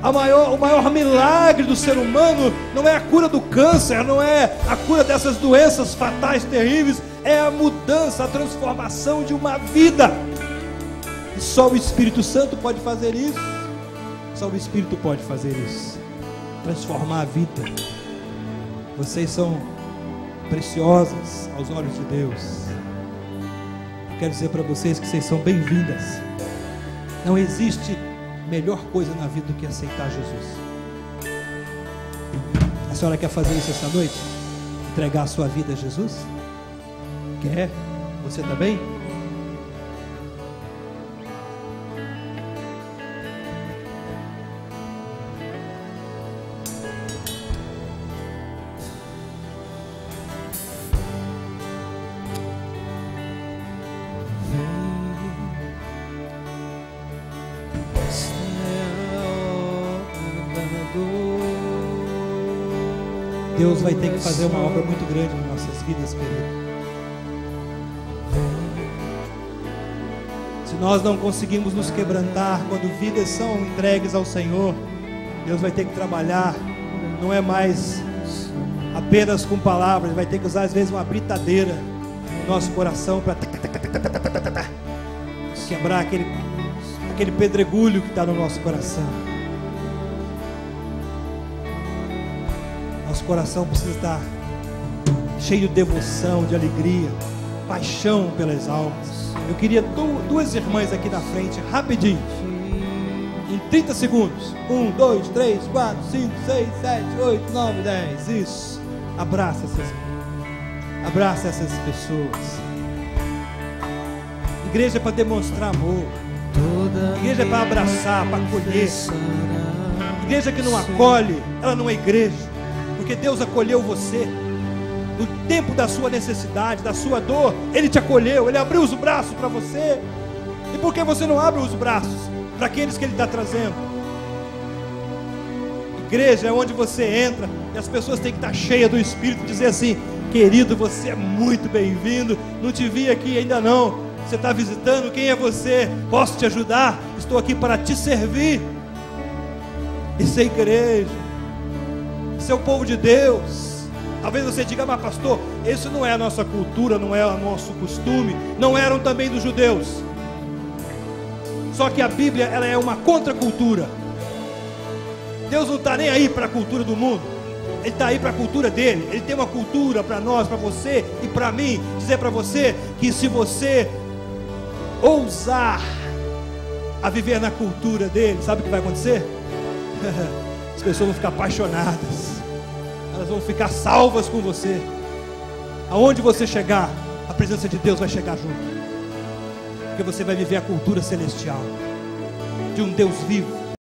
O maior milagre do ser humano não é a cura do câncer, não é a cura dessas doenças fatais, terríveis, é a mudança, a transformação de uma vida. E só o Espírito Santo pode fazer isso. Só o Espírito pode fazer isso. Transformar a vida. Vocês são preciosas aos olhos de Deus. Eu quero dizer para vocês que vocês são bem-vindas. Não existe melhor coisa na vida do que aceitar Jesus. A senhora quer fazer isso essa noite? Entregar a sua vida a Jesus? Quer? Você também? Deus vai ter que fazer uma obra muito grande nas nossas vidas, querido. Se nós não conseguimos nos quebrantar quando vidas são entregues ao Senhor, Deus vai ter que trabalhar. Não é mais apenas com palavras, vai ter que usar às vezes uma britadeira no nosso coração para quebrar aquele pedregulho que está no nosso coração. Nosso coração precisa estar cheio de devoção, de alegria, paixão pelas almas. Eu queria duas irmãs aqui na frente, rapidinho, em 30 segundos. 1, 2, 3, 4, 5, 6, 7, 8, 9, 10. Isso. Abraça essas pessoas. Igreja é para demonstrar amor. Igreja é para abraçar, para acolher. Igreja que não acolhe, ela não é igreja. Porque Deus acolheu você no tempo da sua necessidade, da sua dor. Ele te acolheu, Ele abriu os braços para você. E por que você não abre os braços para aqueles que Ele está trazendo? Igreja é onde você entra e as pessoas têm que estar cheias do Espírito e dizer assim: querido, você é muito bem-vindo. Não te vi aqui ainda não. Você está visitando? Quem é você? Posso te ajudar? Estou aqui para te servir. Isso é igreja. Isso é o povo de Deus. Talvez você diga: mas pastor, isso não é a nossa cultura, não é o nosso costume. Não eram também dos judeus. Só que a Bíblia, ela é uma contracultura. Deus não está nem aí para a cultura do mundo. Ele está aí para a cultura dele. Ele tem uma cultura para nós, para você e para mim. Dizer para você que se você ousar a viver na cultura dele, sabe o que vai acontecer? As pessoas vão ficar apaixonadas. Elas vão ficar salvas com você. Aonde você chegar, a presença de Deus vai chegar junto. Porque você vai viver a cultura celestial de um Deus vivo,